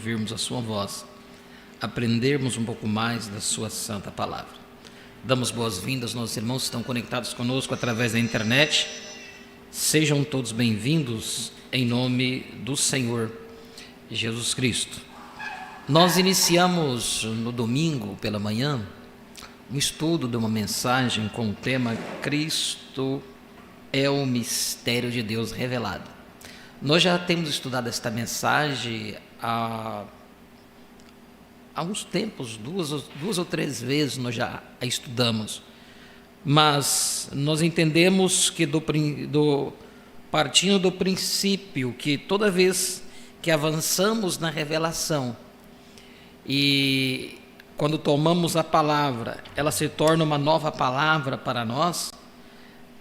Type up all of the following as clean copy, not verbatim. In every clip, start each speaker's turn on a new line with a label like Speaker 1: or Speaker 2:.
Speaker 1: ouvirmos a sua voz, aprendermos um pouco mais da sua santa palavra. Damos boas-vindas aos nossos irmãos que estão conectados conosco através da internet. Sejam todos bem-vindos em nome do Senhor Jesus Cristo. Nós iniciamos no domingo pela manhã um estudo de uma mensagem com o tema Cristo é o mistério de Deus revelado. Nós já temos estudado esta mensagem há uns tempos, duas ou três vezes nós já a estudamos, mas nós entendemos que partindo do princípio que toda vez que avançamos na revelação e quando tomamos a palavra, ela se torna uma nova palavra para nós,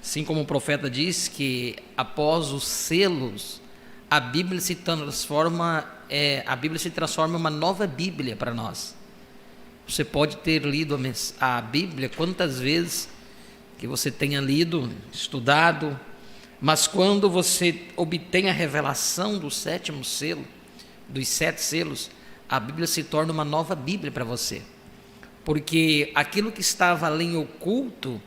Speaker 1: assim como o profeta diz que após os selos, a Bíblia se transforma em uma nova Bíblia para nós. Você pode ter lido a Bíblia quantas vezes que você tenha lido, estudado, mas quando você obtém a revelação do sétimo selo, dos 7 selos, a Bíblia se torna uma nova Bíblia para você, porque aquilo que estava ali em oculto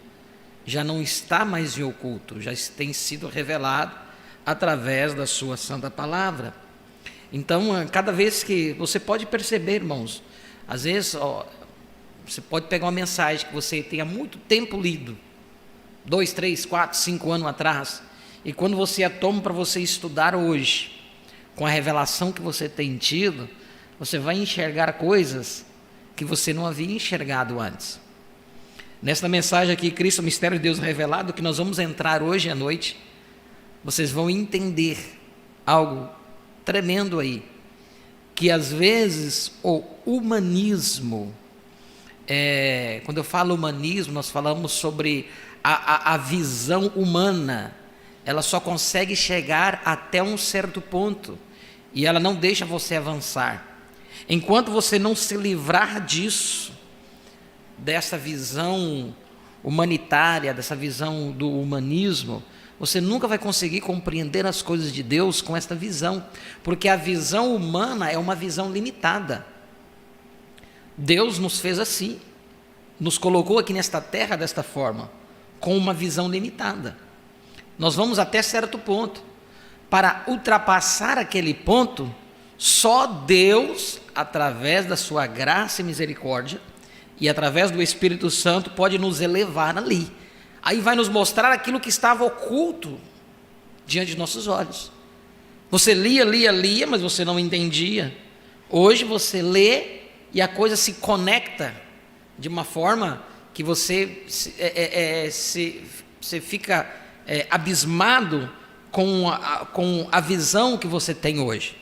Speaker 1: já não está mais em oculto, já tem sido revelado através da sua santa palavra. Então, cada vez que você pode perceber, irmãos, às vezes você pode pegar uma mensagem que você tenha muito tempo lido, 2, 3, 4, 5 anos atrás, e quando você a toma para você estudar hoje, com a revelação que você tem tido, você vai enxergar coisas que você não havia enxergado antes. Nesta mensagem aqui, Cristo, o mistério de Deus revelado, que nós vamos entrar hoje à noite, vocês vão entender algo tremendo aí, que às vezes o humanismo, quando eu falo humanismo, nós falamos sobre a visão humana, ela só consegue chegar até um certo ponto, e ela não deixa você avançar. Enquanto você não se livrar disso, dessa visão humanitária, dessa visão do humanismo, você nunca vai conseguir compreender as coisas de Deus com esta visão, porque a visão humana é uma visão limitada. Deus nos fez assim, nos colocou aqui nesta terra desta forma, com uma visão limitada. Nós vamos até certo ponto. Para ultrapassar aquele ponto, só Deus, através da sua graça e misericórdia, e através do Espírito Santo, pode nos elevar ali. Aí vai nos mostrar aquilo que estava oculto diante de nossos olhos. Você lia, mas você não entendia. Hoje você lê e a coisa se conecta de uma forma que você fica abismado com a visão que você tem hoje,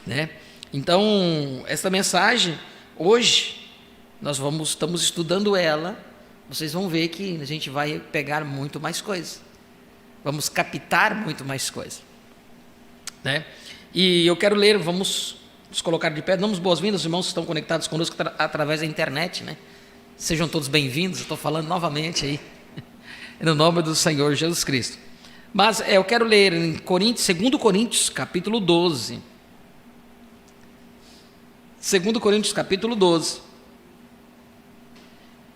Speaker 1: né? Então, esta mensagem, hoje, estamos estudando ela, vocês vão ver que a gente vai pegar muito mais coisas, vamos captar muito mais coisas, né? E eu quero ler, vamos nos colocar de pé, damos boas-vindas aos irmãos que estão conectados conosco através da internet, né? Sejam todos bem-vindos, eu estou falando novamente aí, no nome do Senhor Jesus Cristo. Mas eu quero ler em 2 Coríntios, capítulo 12. 2 Coríntios, capítulo 12.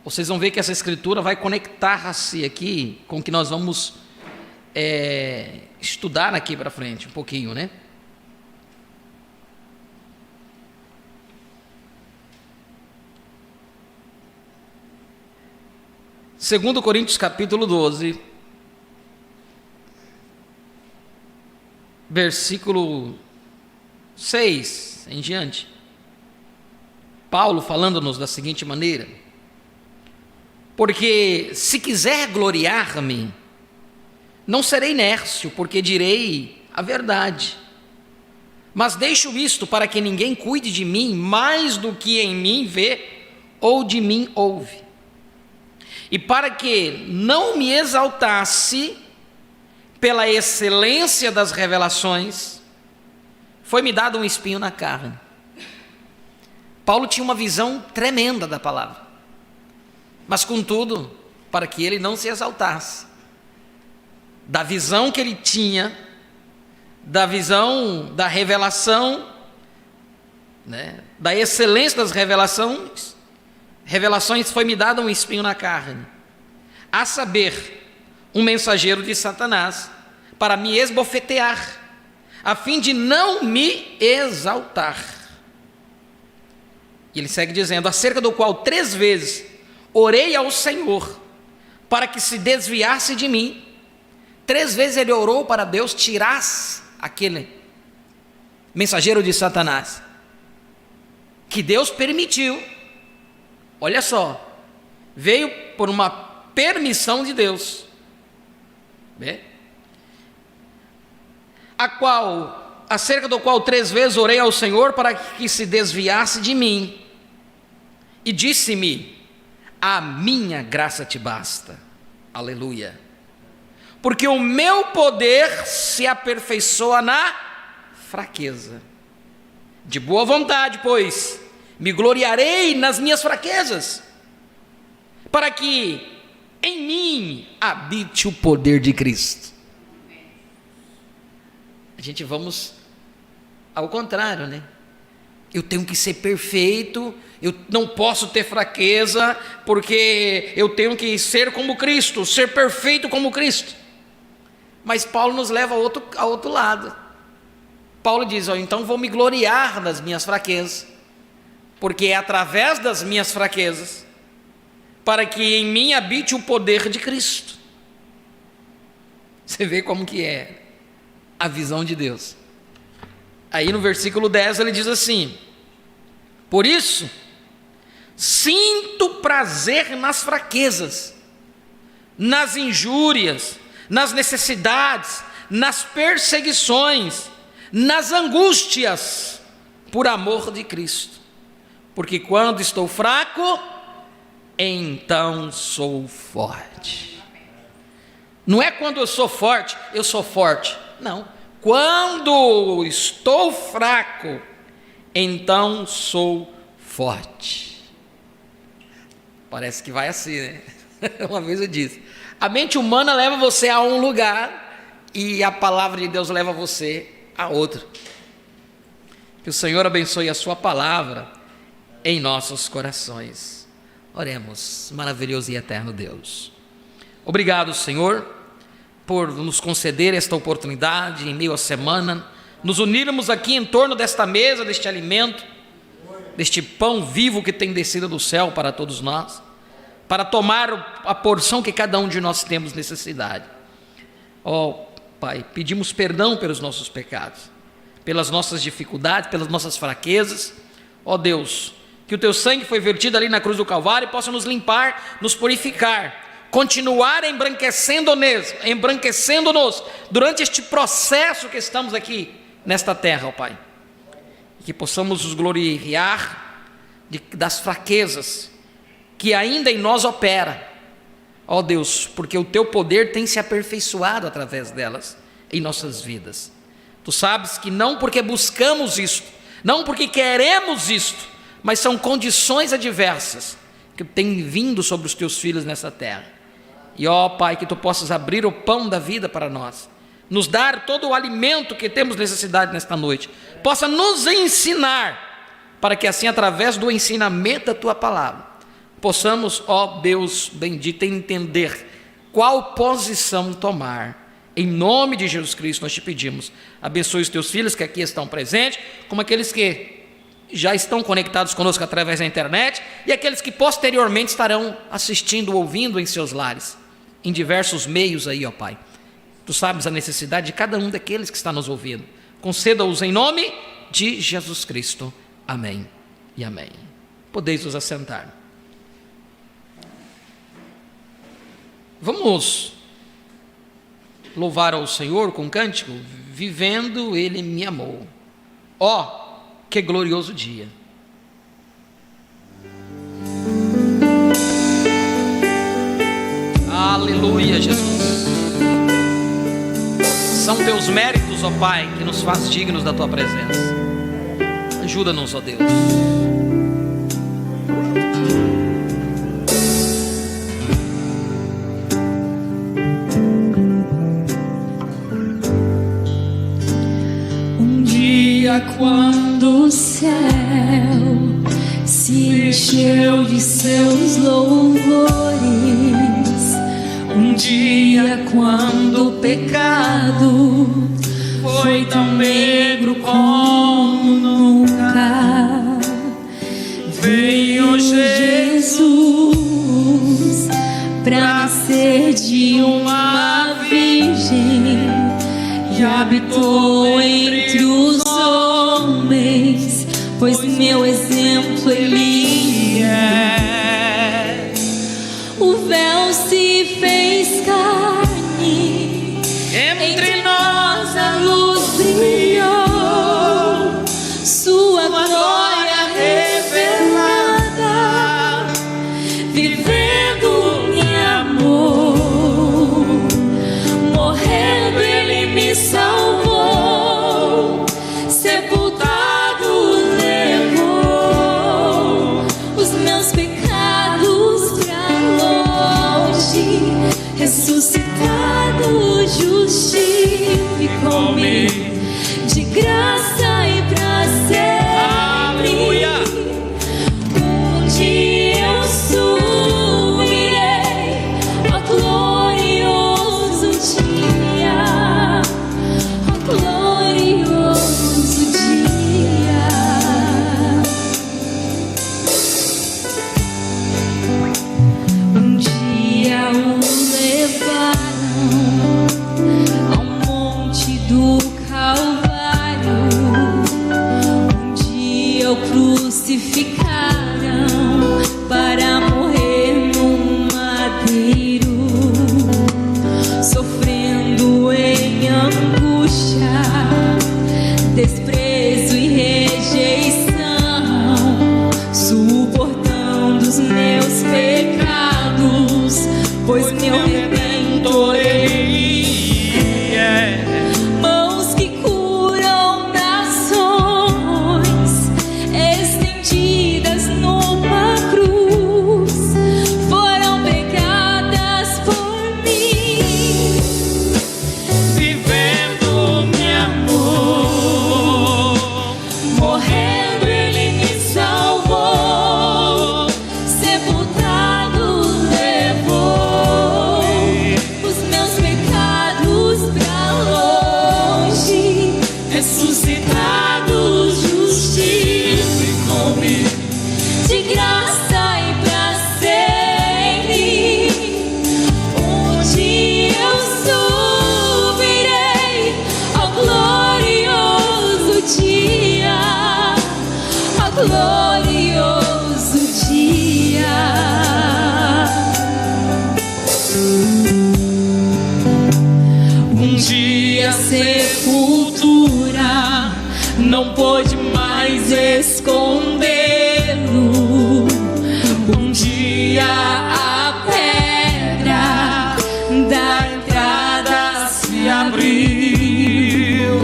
Speaker 1: Vocês vão ver que essa escritura vai conectar-se aqui com o que nós vamos estudar aqui para frente, um pouquinho, né? Segundo Coríntios, capítulo 12, versículo 6 em diante. Paulo falando-nos da seguinte maneira: porque se quiser gloriar-me, não serei nércio, porque direi a verdade. Mas deixo isto para que ninguém cuide de mim mais do que em mim vê ou de mim ouve. E para que não me exaltasse pela excelência das revelações, foi-me dado um espinho na carne. Paulo tinha uma visão tremenda da palavra, mas contudo, para que ele não se exaltasse, da visão que ele tinha, da visão da revelação, né? Da excelência das revelações foi-me dado um espinho na carne, a saber, um mensageiro de Satanás, para me esbofetear, a fim de não me exaltar. E ele segue dizendo, acerca do qual 3 vezes orei ao Senhor, para que se desviasse de mim. 3 vezes ele orou para Deus tirasse aquele mensageiro de Satanás, que Deus permitiu. Olha só, veio por uma permissão de Deus, acerca do qual 3 vezes orei ao Senhor para que se desviasse de mim, e disse-me, a minha graça te basta, aleluia, porque o meu poder se aperfeiçoa na fraqueza. De boa vontade, pois, me gloriarei nas minhas fraquezas, para que em mim habite o poder de Cristo. A gente vamos ao contrário, né? Eu tenho que ser perfeito, eu não posso ter fraqueza, porque eu tenho que ser como Cristo, ser perfeito como Cristo. Mas Paulo nos leva a outro lado. Paulo diz, então vou me gloriar nas minhas fraquezas, porque é através das minhas fraquezas, para que em mim habite o poder de Cristo. Você vê como que é a visão de Deus. Aí no versículo 10 ele diz assim, por isso, sinto prazer nas fraquezas, nas injúrias, nas necessidades, nas perseguições, nas angústias, por amor de Cristo, porque quando estou fraco, então sou forte. Não é quando eu sou forte, não, quando estou fraco, então sou forte. Parece que vai assim, né? Uma vez eu disse, a mente humana leva você a um lugar e a palavra de Deus leva você a outro. Que o Senhor abençoe a sua palavra em nossos corações. Oremos, maravilhoso e eterno Deus. Obrigado, Senhor, por nos conceder esta oportunidade em meio à semana, nos unirmos aqui em torno desta mesa, deste alimento, deste pão vivo que tem descido do céu para todos nós, para tomar a porção que cada um de nós temos necessidade. Ó Pai, pedimos perdão pelos nossos pecados, pelas nossas dificuldades, pelas nossas fraquezas. Ó Deus, que o Teu sangue foi vertido ali na cruz do Calvário possa nos limpar, nos purificar, continuar embranquecendo-nos durante este processo que estamos aqui nesta terra, ó Pai, que possamos nos gloriar das fraquezas que ainda em nós opera, ó Deus, porque o Teu poder tem se aperfeiçoado através delas em nossas vidas. Tu sabes que não porque buscamos isto, não porque queremos isto, mas são condições adversas que têm vindo sobre os Teus filhos nessa terra. E ó Pai, que Tu possas abrir o pão da vida para nós, nos dar todo o alimento que temos necessidade nesta noite, possa nos ensinar, para que assim, através do ensinamento da Tua palavra, possamos, ó Deus bendito, entender qual posição tomar. Em nome de Jesus Cristo nós te pedimos, abençoe os Teus filhos que aqui estão presentes, como aqueles que já estão conectados conosco através da internet, e aqueles que posteriormente estarão assistindo, ouvindo em seus lares, em diversos meios aí, ó Pai. Tu sabes a necessidade de cada um daqueles que está nos ouvindo. Conceda-os em nome de Jesus Cristo. Amém e amém. Podeis vos assentar. Vamos louvar ao Senhor com cântico, vivendo Ele me amou. Ó, que glorioso dia. Aleluia, Jesus. São Teus méritos, ó Pai, que nos faz dignos da Tua presença. Ajuda-nos, ó Deus.
Speaker 2: Um dia quando o céu encheu de seus louvores. Um dia, quando o pecado foi tão negro como nunca, veio Jesus pra nascer de uma virgem e habitou entre os homens, pois meu exemplo ele é. O véu se fez carne, entre nós a luz brilhou, sua glória revelada, vivendo em amor, morrendo ele me salvou, sepultado levou os meus pecados pra longe, ressuscitado justificou-me de graça e pra sempre. Aleluia. Um dia eu subirei ao glorioso dia, ao glorioso dia. Um dia o levaram ao monte do Calvário, um dia o crucificaram para morrer num madeiro, sofrendo em angústia, desprezo e rejeição, suportando os meus pecados, pois meu Redentor ele é. Mãos que curam nações, estendidas numa cruz, foram pregadas por mim, vivendo em amor, morrendo ele me salvou, sepultado levou os meus pecados pra longe, ressuscitado justificou-me de graça e pra sempre. Um dia eu subirei ao glorioso dia, ao glorioso dia. Um dia a sepultura não pôde mais escondê-lo. Um dia a pedra da entrada se abriu.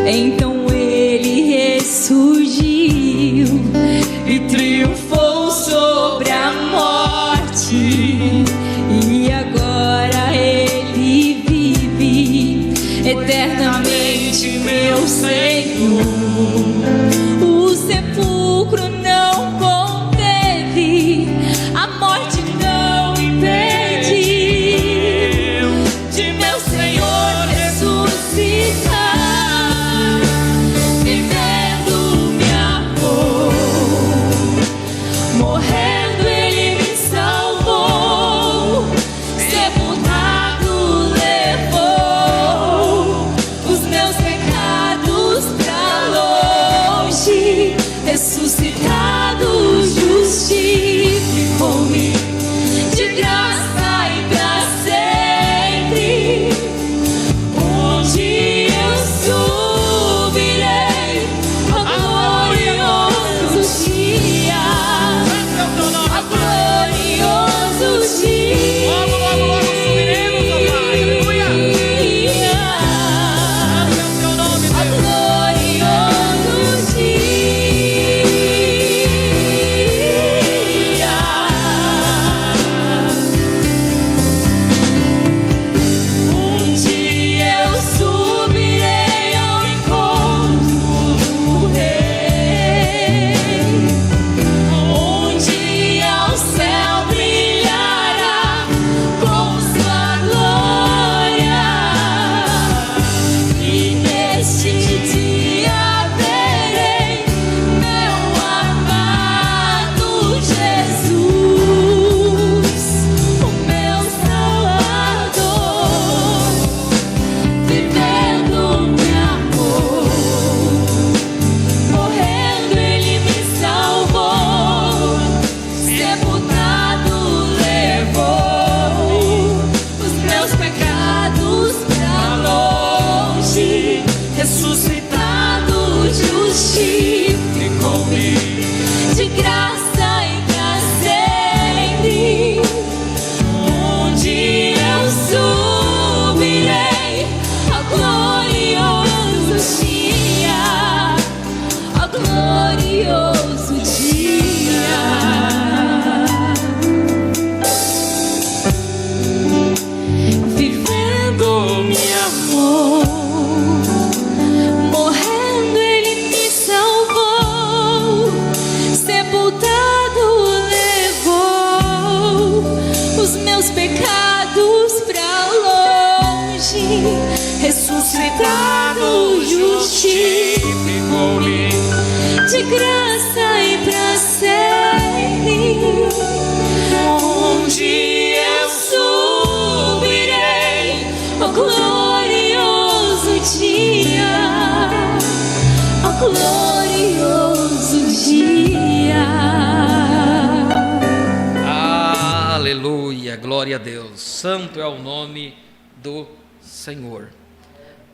Speaker 2: Então ele ressurgiu e triunfou sobre a morte. E agora ele vive eternamente, meu Senhor. O sepulcro ressuscitado, justificou-me de graça e pra sempre, onde eu subirei ao glorioso dia, ao glorioso dia.
Speaker 1: Aleluia, glória a Deus. Santo é o nome do Senhor.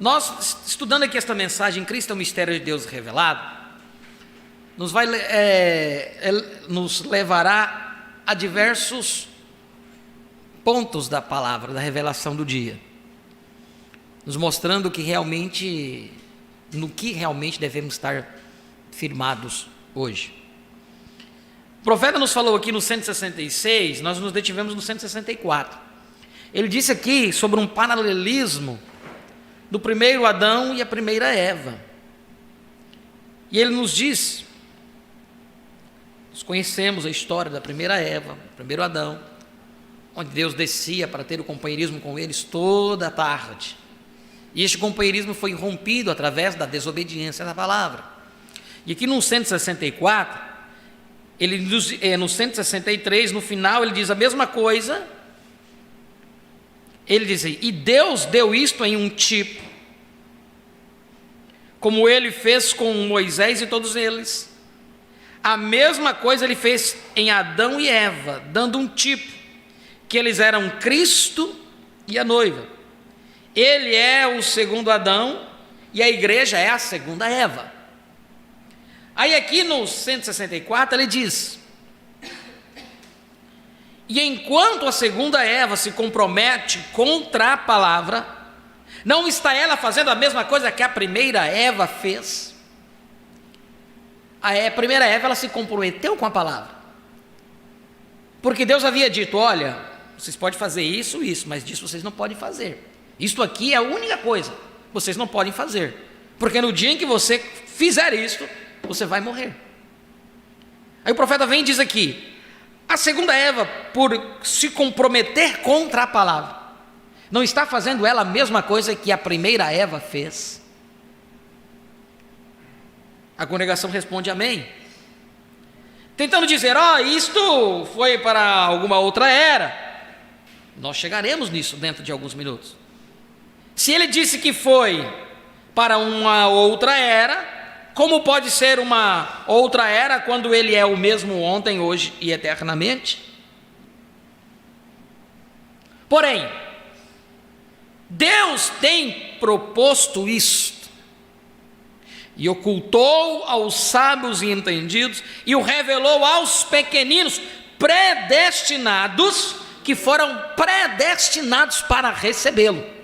Speaker 1: Nós, estudando aqui esta mensagem, Cristo é o mistério de Deus revelado, nos levará a diversos pontos da palavra, da revelação do dia, nos mostrando que realmente, no que realmente devemos estar firmados hoje. O profeta nos falou aqui no 166, nós nos detivemos no 164. Ele disse aqui sobre um paralelismo do primeiro Adão e a primeira Eva. E ele nos diz, nós conhecemos a história da primeira Eva, do primeiro Adão, onde Deus descia para ter o companheirismo com eles toda a tarde. E este companheirismo foi rompido através da desobediência da palavra. E aqui no 164, no 163, no final, ele diz a mesma coisa. Ele diz assim: e Deus deu isto em um tipo, como ele fez com Moisés e todos eles. A mesma coisa ele fez em Adão e Eva, dando um tipo, que eles eram Cristo e a noiva. Ele é o segundo Adão e a igreja é a segunda Eva. Aí aqui no 164 ele diz: e enquanto a segunda Eva se compromete contra a palavra, não está ela fazendo a mesma coisa que a primeira Eva fez? A primeira Eva, ela se comprometeu com a palavra, porque Deus havia dito: olha, vocês podem fazer isso, mas disso vocês não podem fazer. Isto aqui é a única coisa que vocês não podem fazer, porque no dia em que você fizer isto, você vai morrer. Aí o profeta vem e diz aqui: a segunda Eva, por se comprometer contra a palavra, não está fazendo ela a mesma coisa que a primeira Eva fez? A congregação responde amém, tentando dizer: isto foi para alguma outra era. Nós chegaremos nisso dentro de alguns minutos. Se ele disse que foi para uma outra era, como pode ser uma outra era quando ele é o mesmo ontem, hoje e eternamente? Porém, Deus tem proposto isto, e ocultou aos sábios e entendidos, e o revelou aos pequeninos, predestinados, que foram predestinados para recebê-lo.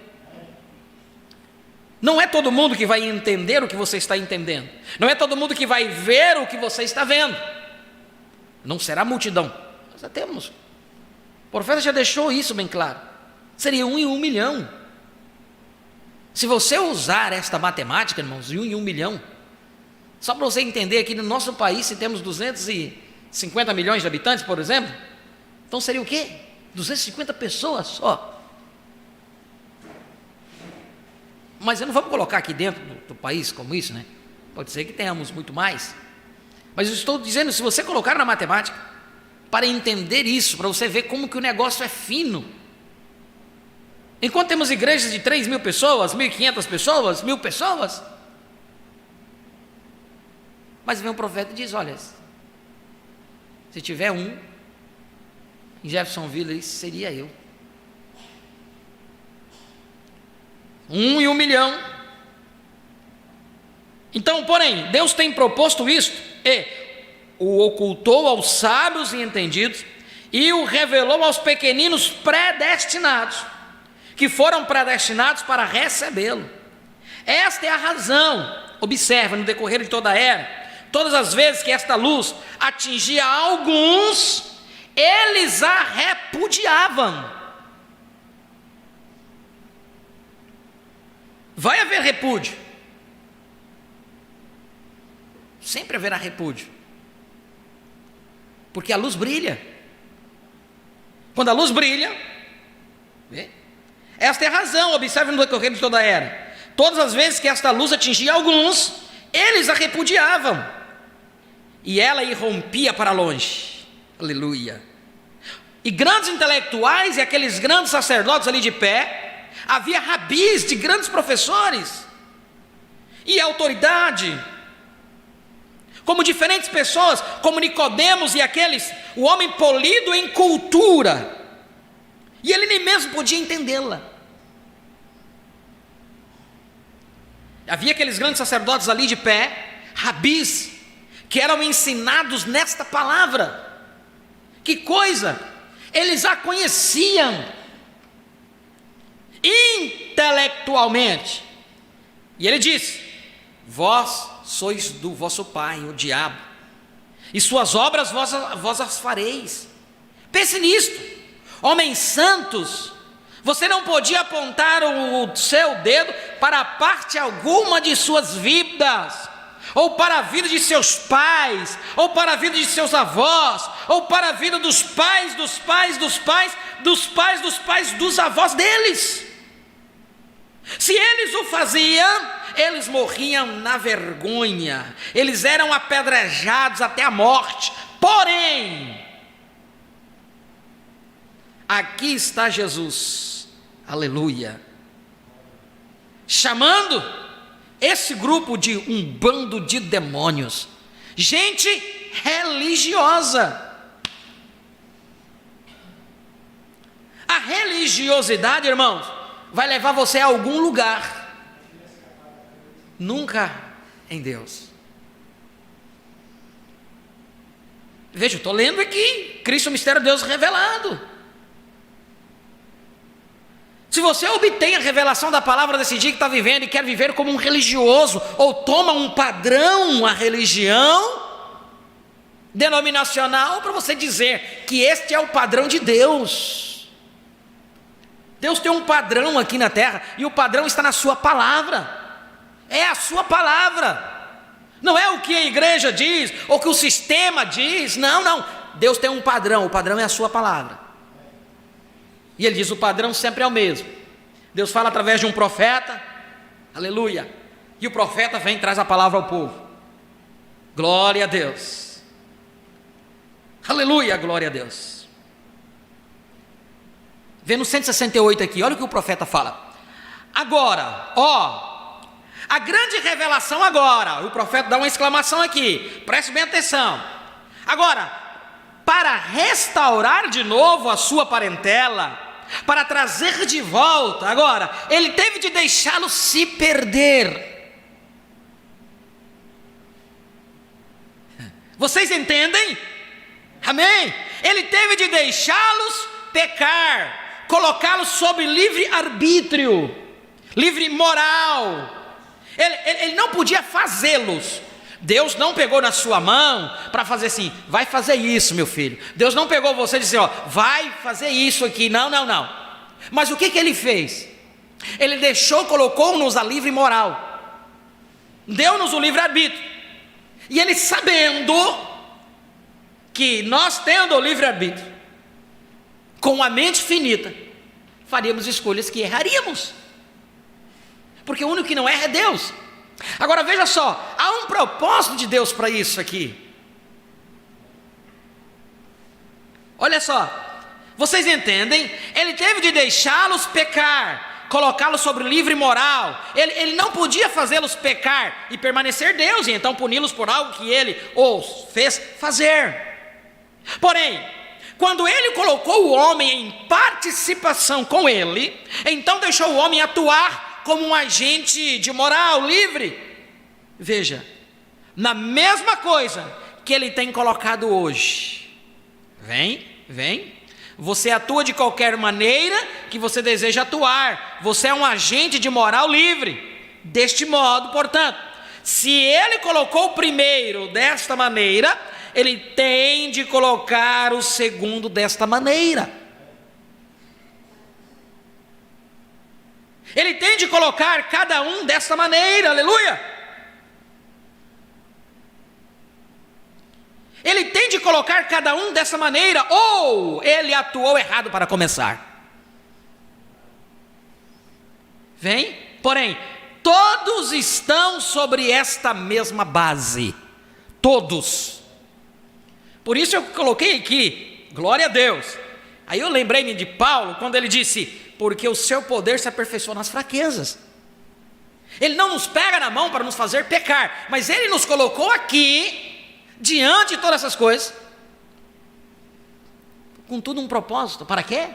Speaker 1: Não é todo mundo que vai entender o que você está entendendo, não é todo mundo que vai ver o que você está vendo, não será multidão. Nós já temos, o profeta já deixou isso bem claro, seria 1 em 1 milhão. Se você usar esta matemática, irmãos, 1 em 1 milhão, só para você entender, aqui no nosso país, se temos 250 milhões de habitantes, por exemplo, então seria o quê? 250 pessoas só. Mas não vamos colocar aqui dentro do país como isso, né? Pode ser que tenhamos muito mais, mas eu estou dizendo, se você colocar na matemática, para entender isso, para você ver como que o negócio é fino. Enquanto temos igrejas de 3.000 pessoas, 1.500 pessoas, 1.000 pessoas, mas vem um profeta e diz: olha, se tiver um em Jeffersonville, isso seria eu. 1 em 1 milhão. Então, porém, Deus tem proposto isto, e o ocultou aos sábios e entendidos, e o revelou aos pequeninos predestinados, que foram predestinados para recebê-lo. Esta é a razão. Observa, no decorrer de toda a era, todas as vezes que esta luz atingia alguns, eles a repudiavam. Vai haver repúdio, sempre haverá repúdio, porque a luz brilha. Quando a luz brilha, esta é a razão. Observe no decorrer de toda a era, todas as vezes que esta luz atingia alguns, eles a repudiavam, e ela irrompia para longe. Aleluia. E grandes intelectuais e aqueles grandes sacerdotes ali de pé, havia rabis de grandes professores e autoridade, como diferentes pessoas, como Nicodemos e aqueles, o homem polido em cultura, e ele nem mesmo podia entendê-la. Havia aqueles grandes sacerdotes ali de pé, rabis, que eram ensinados nesta palavra. Que coisa! Eles a conheciam intelectualmente. E ele disse: vós sois do vosso pai, o diabo, e suas obras vós as fareis. Pense nisto, homens santos. Você não podia apontar o seu dedo para a parte alguma de suas vidas, ou para a vida de seus pais, ou para a vida de seus avós, ou para a vida dos pais, dos pais, dos pais, dos pais, dos pais, dos avós deles. Se eles o faziam, eles morriam na vergonha, eles eram apedrejados até a morte. Porém, aqui está Jesus, aleluia, chamando esse grupo de um bando de demônios, gente religiosa. A religiosidade, irmãos, vai levar você a algum lugar, nunca em Deus. Veja, eu estou lendo aqui, Cristo, o mistério de Deus revelado. Se você obtém a revelação da palavra desse dia que está vivendo e quer viver como um religioso, ou toma um padrão, a religião denominacional, para você dizer que este é o padrão de Deus. Deus tem um padrão aqui na terra, e o padrão está na sua palavra. É a sua palavra, não é o que a igreja diz, ou o que o sistema diz. Não, não, Deus tem um padrão, o padrão é a sua palavra. E ele diz: o padrão sempre é o mesmo. Deus fala através de um profeta, aleluia, e o profeta vem e traz a palavra ao povo. Glória a Deus, aleluia, glória a Deus. Vê no 168 aqui, olha o que o profeta fala. Agora, ó, a grande revelação agora, o profeta dá uma exclamação aqui, preste bem atenção. Agora, para restaurar de novo a sua parentela, para trazer de volta, agora, ele teve de deixá-lo se perder. Vocês entendem? Amém? Ele teve de deixá-los pecar, colocá-los sob livre arbítrio, livre moral. Ele não podia fazê-los. Deus não pegou na sua mão para fazer assim: vai fazer isso, meu filho. Deus não pegou você e disse: ó, vai fazer isso aqui. Não, não, não. Mas o que ele fez? Ele deixou, colocou-nos a livre moral, deu-nos o livre arbítrio. E ele, sabendo que nós, tendo o livre arbítrio, com a mente finita, faríamos escolhas que erraríamos, porque o único que não erra é Deus. Agora veja só, há um propósito de Deus para isso aqui. Olha só, vocês entendem? Ele teve de deixá-los pecar, colocá-los sobre livre moral. Ele não podia fazê-los pecar e permanecer Deus, e então puni-los por algo que ele os fez fazer. Porém, quando ele colocou o homem em participação com ele, então deixou o homem atuar como um agente de moral livre. Veja, na mesma coisa que ele tem colocado hoje. Vem, você atua de qualquer maneira que você deseja atuar. Você é um agente de moral livre. Deste modo, portanto, se ele colocou o primeiro desta maneira, ele tem de colocar o segundo desta maneira. Ele tem de colocar cada um desta maneira, aleluia. Ele tem de colocar cada um dessa maneira, ou ele atuou errado para começar. Porém, todos estão sobre esta mesma base. Todos. Por isso eu coloquei aqui, glória a Deus. Aí eu lembrei-me de Paulo, quando ele disse, porque o seu poder se aperfeiçoa nas fraquezas. Ele não nos pega na mão para nos fazer pecar, mas ele nos colocou aqui, diante de todas essas coisas, com tudo um propósito. Para quê?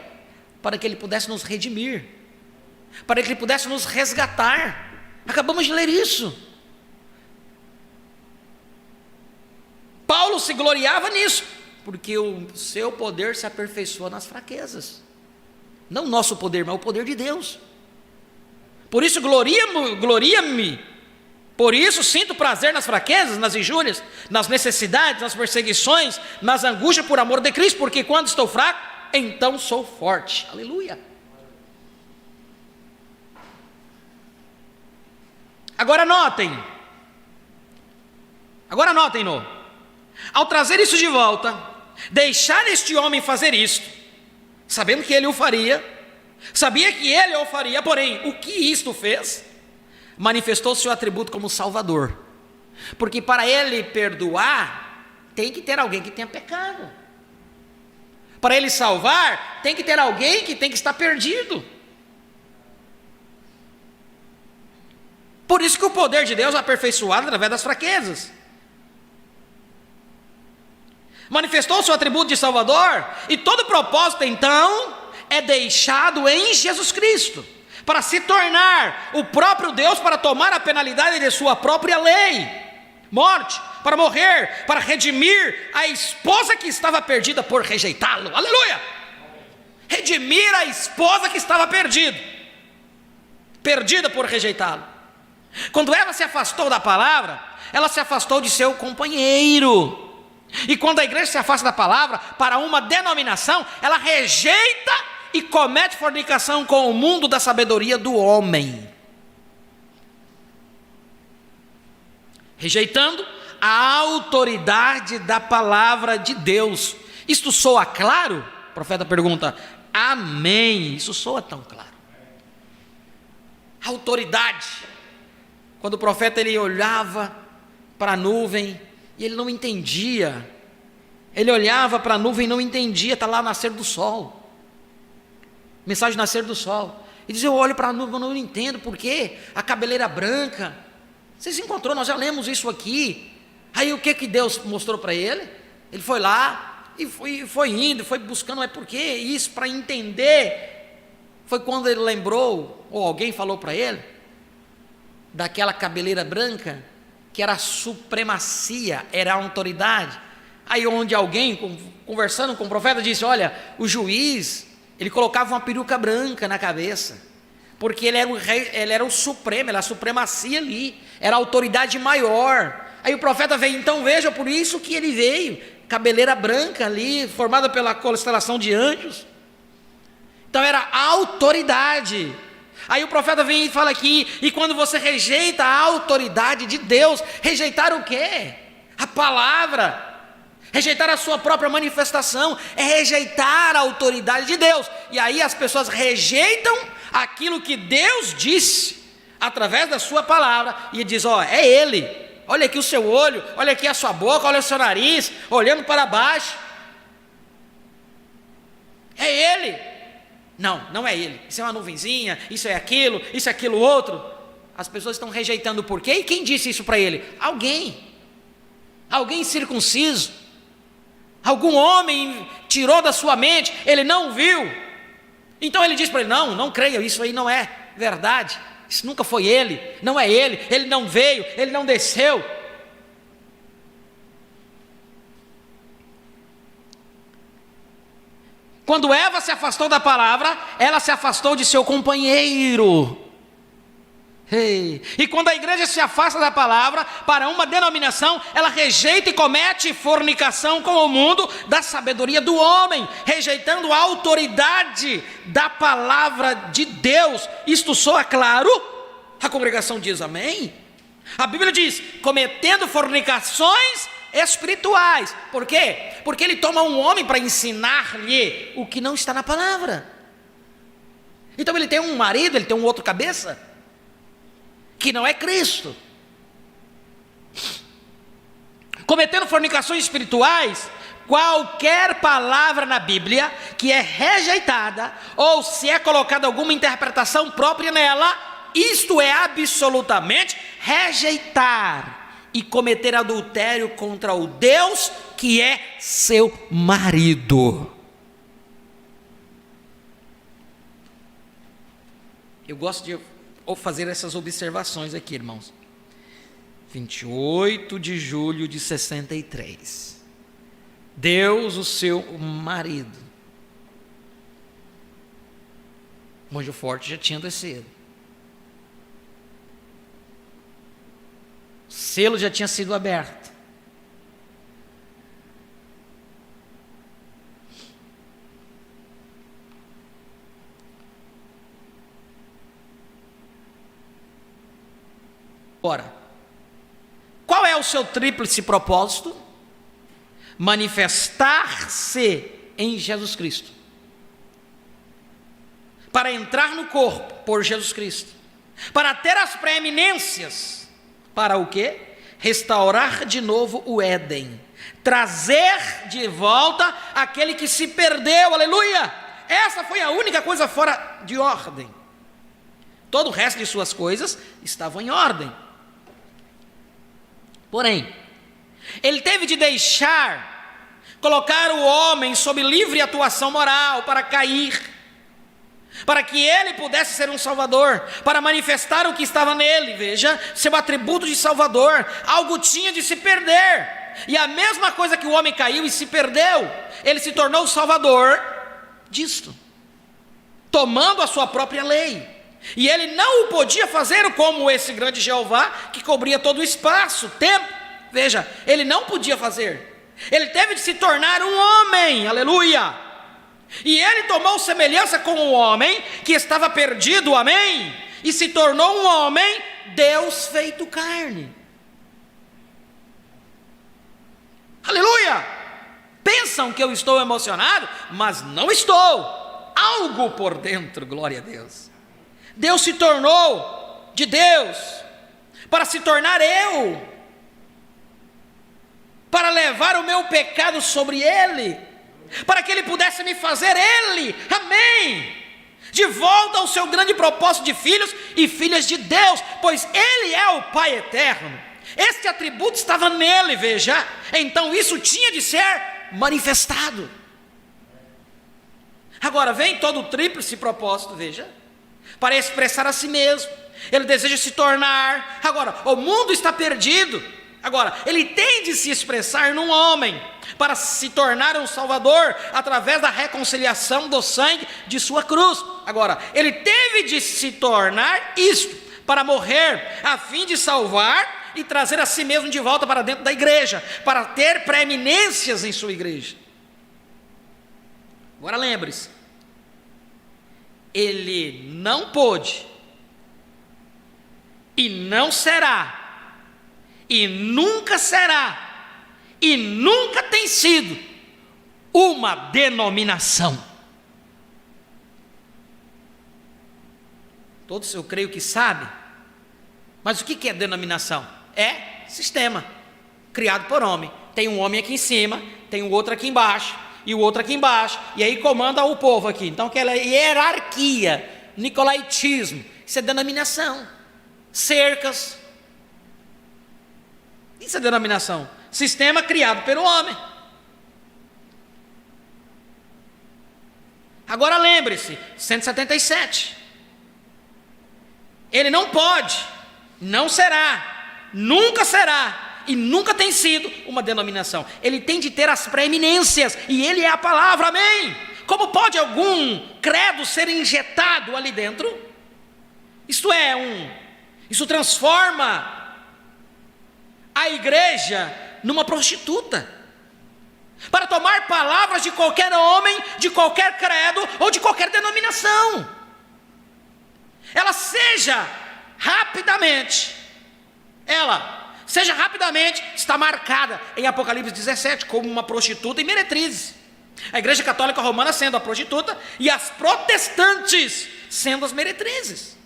Speaker 1: Para que ele pudesse nos redimir, para que ele pudesse nos resgatar. Acabamos de ler isso. Paulo se gloriava nisso, porque o seu poder se aperfeiçoa nas fraquezas. Não o nosso poder, mas o poder de Deus. Por isso gloria-me, por isso sinto prazer nas fraquezas, nas injúrias, nas necessidades, nas perseguições, nas angústias por amor de Cristo, porque quando estou fraco, então sou forte. Aleluia. Agora notem, no. Ao trazer isso de volta, deixar este homem fazer isto, sabendo que ele o faria, sabia que ele o faria, porém, o que isto fez? Manifestou seu atributo como Salvador, porque para ele perdoar, tem que ter alguém que tenha pecado, para ele salvar, tem que ter alguém que tem que estar perdido. Por isso que o poder de Deus é aperfeiçoado através das fraquezas. Manifestou seu atributo de Salvador, e todo propósito então é deixado em Jesus Cristo, para se tornar o próprio Deus, para tomar a penalidade de sua própria lei, morte, para morrer, para redimir a esposa que estava perdida por rejeitá-lo. Aleluia! Redimir a esposa que estava perdida por rejeitá-lo. Quando Eva se afastou da palavra, ela se afastou de seu companheiro. E quando a igreja se afasta da palavra para uma denominação, ela rejeita e comete fornicação com o mundo da sabedoria do homem, rejeitando a autoridade da palavra de Deus. Isto soa claro? O profeta pergunta. Amém. Isso soa tão claro. Autoridade. Quando o profeta ele olhava para a nuvem e ele não entendia, ele olhava para a nuvem e não entendia, está lá nascer do sol, mensagem nascer do sol, e diz, eu olho para a nuvem, eu não entendo, por quê? A cabeleira branca, vocês encontrou, nós já lemos isso aqui. Aí o que Deus mostrou para ele? Ele foi lá, e foi indo, foi buscando, mas por que isso? Para entender, foi quando ele lembrou, ou alguém falou para ele, daquela cabeleira branca, que era a supremacia, era a autoridade. Aí onde alguém, conversando com o profeta, disse, olha, o juiz, ele colocava uma peruca branca na cabeça, porque ele era o rei, ele era o supremo, era a supremacia ali, era a autoridade maior. Aí o profeta veio, então veja, por isso que ele veio, cabeleira branca ali, formada pela constelação de anjos. Então era a autoridade. Aí o profeta vem e fala aqui, e quando você rejeita a autoridade de Deus, rejeitar o quê? A palavra, rejeitar a sua própria manifestação, é rejeitar a autoridade de Deus. E aí as pessoas rejeitam aquilo que Deus disse, através da sua palavra, e diz, ó, é Ele, olha aqui o seu olho, olha aqui a sua boca, olha o seu nariz, olhando para baixo, é Ele. Não, não é Ele, isso é uma nuvenzinha, isso é aquilo outro. As pessoas estão rejeitando por quê? E quem disse isso para ele? Alguém circunciso, algum homem tirou da sua mente, ele não viu. Então ele diz para ele, não creia, isso aí não é verdade, isso nunca foi ele, não é ele não veio, ele não desceu. Quando Eva se afastou da palavra, ela se afastou de seu companheiro. E quando a igreja se afasta da palavra para uma denominação, ela rejeita e comete fornicação com o mundo da sabedoria do homem, rejeitando a autoridade da palavra de Deus. Isto soa claro? A congregação diz amém. A Bíblia diz, cometendo fornicações espirituais. Por quê? Porque ele toma um homem para ensinar-lhe o que não está na palavra. Então ele tem um marido, ele tem um outro cabeça, que não é Cristo. Cometendo fornicações espirituais, qualquer palavra na Bíblia que é rejeitada, ou se é colocada alguma interpretação própria nela, isto é absolutamente rejeitar e cometer adultério contra o Deus que é seu marido. Eu gosto de fazer essas observações aqui, irmãos. 28 de julho de 63. Deus, o seu marido. O anjo forte já tinha descido. O selo já tinha sido aberto. Ora, qual é o seu tríplice propósito? Manifestar-se em Jesus Cristo, para entrar no corpo por Jesus Cristo, para ter as preeminências, para o quê? Restaurar de novo o Éden, trazer de volta aquele que se perdeu, aleluia. Essa foi a única coisa fora de ordem. Todo o resto de suas coisas estavam em ordem. Porém, ele teve de colocar o homem sob livre atuação moral para cair, para que ele pudesse ser um salvador, para manifestar o que estava nele, veja, seu atributo de salvador. Algo tinha de se perder, e a mesma coisa que o homem caiu e se perdeu, ele se tornou o salvador disto, tomando a sua própria lei. E ele não o podia fazer como esse grande Jeová, que cobria todo o espaço, tempo. Veja, ele não podia fazer. Ele teve de se tornar um homem, aleluia. E ele tomou semelhança com o homem que estava perdido, amém? E se tornou um homem, Deus feito carne. Aleluia! Pensam que eu estou emocionado, mas não estou. Algo por dentro, glória a Deus. Deus se tornou de Deus para se tornar eu, para levar o meu pecado sobre Ele, para que Ele pudesse me fazer Ele, amém, de volta ao seu grande propósito de filhos e filhas de Deus, pois Ele é o Pai eterno. Este atributo estava nele, veja, então isso tinha de ser manifestado. Agora vem todo o tríplice propósito, veja, para expressar a si mesmo. Ele deseja se tornar, agora, o mundo está perdido, agora, ele tem de se expressar num homem, para se tornar um salvador, através da reconciliação do sangue de sua cruz. Agora, ele teve de se tornar isto, para morrer, a fim de salvar e trazer a si mesmo de volta para dentro da igreja, para ter preeminências em sua igreja. Agora lembre-se, ele não pôde, e não será, e nunca será, e nunca tem sido uma denominação. Todos eu creio que sabem, mas o que é denominação? É sistema, criado por homem. Tem um homem aqui em cima, tem o outro aqui embaixo, e o outro aqui embaixo, e aí comanda o povo aqui. Então aquela hierarquia, nicolaítismo, isso é denominação. Cercas, isso é denominação. Sistema criado pelo homem. Agora lembre-se, 177. Ele não pode, não será, nunca será, e nunca tem sido uma denominação. Ele tem de ter as preeminências, e ele é a palavra, amém? Como pode algum credo ser injetado ali dentro? Isso transforma a igreja numa prostituta, para tomar palavras de qualquer homem, de qualquer credo, ou de qualquer denominação. Ela seja rapidamente, está marcada em Apocalipse 17 como uma prostituta e meretriz. A igreja católica romana sendo a prostituta e as protestantes sendo as meretrizes.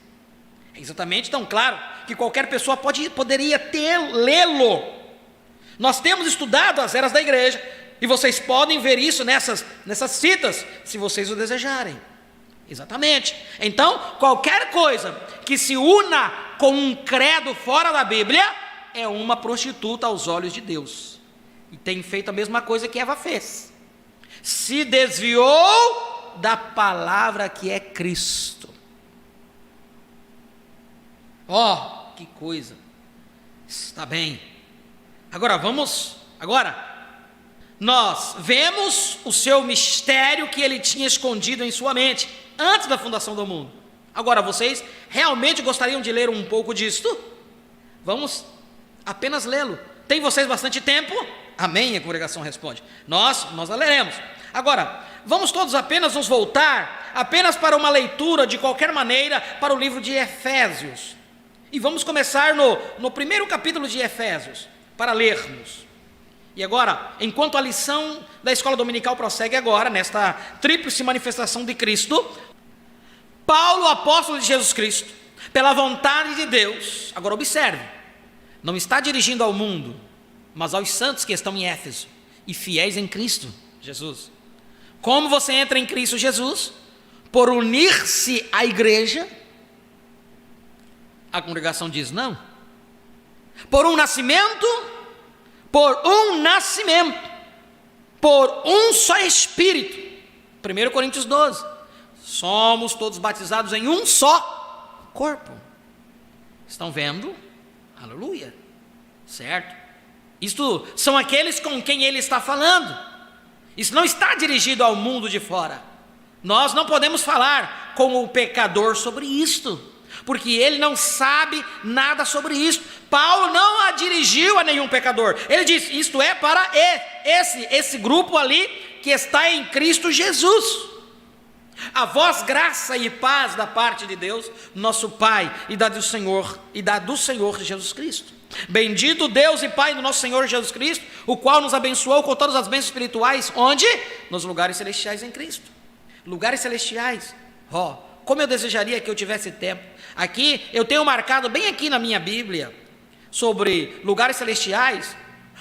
Speaker 1: É exatamente tão claro que qualquer pessoa poderia lê-lo. Nós temos estudado as eras da igreja, e vocês podem ver isso nessas citas, se vocês o desejarem. Exatamente. Então, qualquer coisa que se una com um credo fora da Bíblia é uma prostituta aos olhos de Deus. E tem feito a mesma coisa que Eva fez. Se desviou da palavra que é Cristo. Ó, que coisa. Está bem. Agora nós vemos o seu mistério que ele tinha escondido em sua mente antes da fundação do mundo. Agora, vocês realmente gostariam de ler um pouco disto? Vamos apenas lê-lo. Tem vocês bastante tempo? Amém, a congregação responde. Nós a leremos. Agora, vamos todos apenas nos voltar, apenas para uma leitura de qualquer maneira, para o livro de Efésios. E vamos começar no primeiro capítulo de Efésios, para lermos. E agora, enquanto a lição da escola dominical prossegue agora, nesta tríplice manifestação de Cristo, Paulo, apóstolo de Jesus Cristo, pela vontade de Deus, agora observe, não está dirigindo ao mundo, mas aos santos que estão em Éfeso, e fiéis em Cristo Jesus. Como você entra em Cristo Jesus? Por unir-se à igreja? A congregação diz não. Por um nascimento, por um só Espírito. 1 Coríntios 12. Somos todos batizados em um só corpo. Estão vendo? Aleluia. Certo? Isto são aqueles com quem ele está falando. Isso não está dirigido ao mundo de fora. Nós não podemos falar com o pecador sobre isto, porque ele não sabe nada sobre isso. Paulo não a dirigiu a nenhum pecador. Ele diz, isto é para esse grupo ali que está em Cristo Jesus. A vós graça e paz da parte de Deus, nosso Pai, e da do Senhor Jesus Cristo. Bendito Deus e Pai do nosso Senhor Jesus Cristo, o qual nos abençoou com todas as bênçãos espirituais, onde? Nos lugares celestiais em Cristo. Lugares celestiais. Como eu desejaria que eu tivesse tempo. Aqui, eu tenho marcado bem aqui na minha Bíblia, sobre lugares celestiais.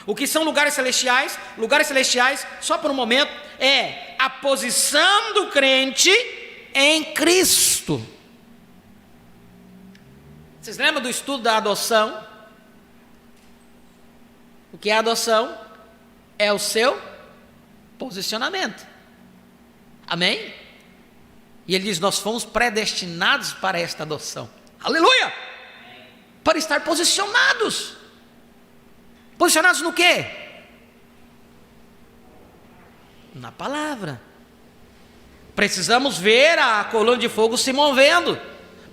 Speaker 1: O que são lugares celestiais? Lugares celestiais, só por um momento, é a posição do crente em Cristo. Vocês lembram do estudo da adoção? O que é a adoção? É o seu posicionamento. Amém? E ele diz, nós fomos predestinados para esta adoção. Aleluia! Para estar posicionados. Posicionados no quê? Na palavra. Precisamos ver a coluna de fogo se movendo.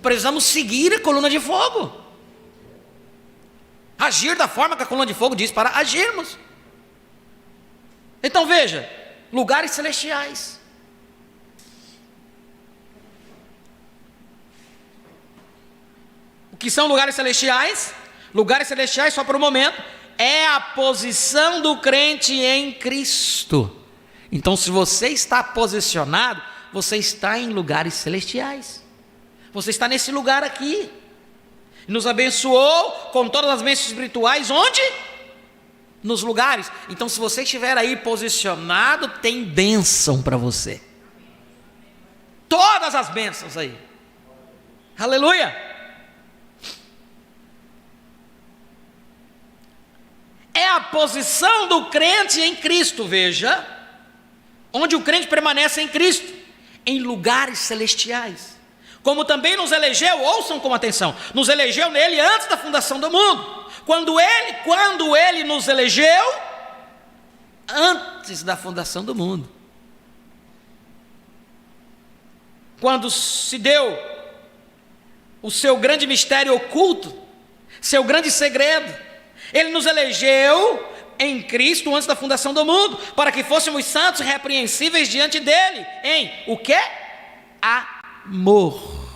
Speaker 1: Precisamos seguir a coluna de fogo. Agir da forma que a coluna de fogo diz para agirmos. Então veja, lugares celestiais. O que são lugares celestiais? Lugares celestiais, só por um momento, é a posição do crente em Cristo. Então, se você está posicionado, você está em lugares celestiais. Você está nesse lugar aqui. Nos abençoou com todas as bênçãos espirituais, onde? Nos lugares. Então, se você estiver aí posicionado, tem bênção para você. Todas as bênçãos aí. Aleluia! É a posição do crente em Cristo, veja, onde o crente permanece em Cristo, em lugares celestiais, como também nos elegeu, ouçam com atenção, nos elegeu nele antes da fundação do mundo, quando ele nos elegeu, antes da fundação do mundo, quando se deu o seu grande mistério oculto, seu grande segredo, ele nos elegeu em Cristo antes da fundação do mundo, para que fôssemos santos e repreensíveis diante dele, em o quê? Amor.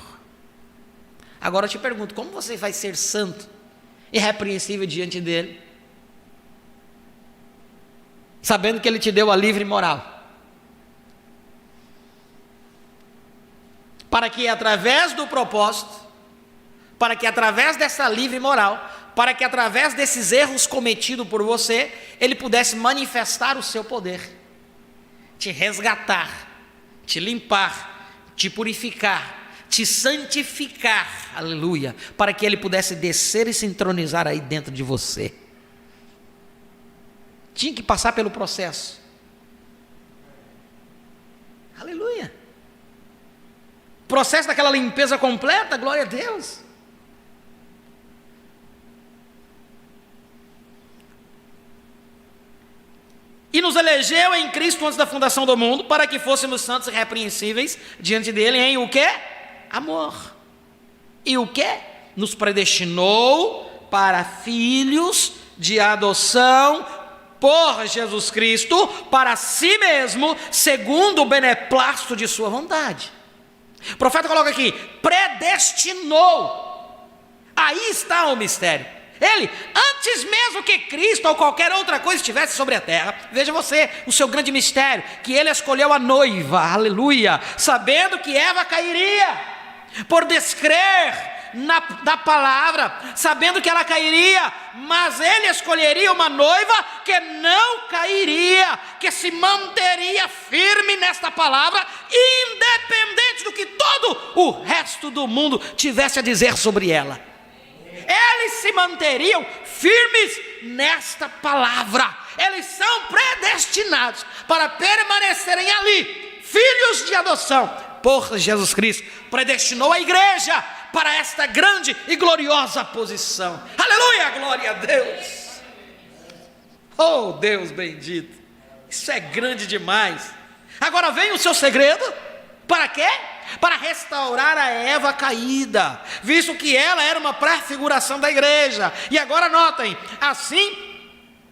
Speaker 1: Agora eu te pergunto, como você vai ser santo e repreensível diante dele? Sabendo que ele te deu a livre moral. Para que através do propósito, para que através dessa livre moral, para que através desses erros cometidos por você, Ele pudesse manifestar o seu poder, te resgatar, te limpar, te purificar, te santificar, aleluia, para que Ele pudesse descer e se entronizar aí dentro de você. Tinha que passar pelo processo, aleluia, processo daquela limpeza completa, glória a Deus. E nos elegeu em Cristo antes da fundação do mundo, para que fôssemos santos e irrepreensíveis diante dele em o quê? Amor. E o quê? Nos predestinou para filhos de adoção por Jesus Cristo, para si mesmo, segundo o beneplácito de sua vontade. O profeta coloca aqui, predestinou. Aí está o mistério. Ele, antes mesmo que Cristo ou qualquer outra coisa estivesse sobre a terra, veja você, o seu grande mistério, que Ele escolheu a noiva, aleluia, sabendo que Eva cairia, por descrer da palavra, sabendo que ela cairia, mas Ele escolheria uma noiva que não cairia, que se manteria firme nesta palavra, independente do que todo o resto do tiver tivesse a dizer sobre ela. Eles se manteriam firmes nesta palavra. Eles são predestinados para permanecerem ali, filhos de adoção por Jesus Cristo. Predestinou a igreja para esta grande e gloriosa posição. Aleluia, glória a Deus. Oh, Deus bendito. Isso é grande demais. Agora vem o seu segredo. Para quê? Para restaurar a Eva caída, visto que ela era uma prefiguração da igreja. E agora notem, assim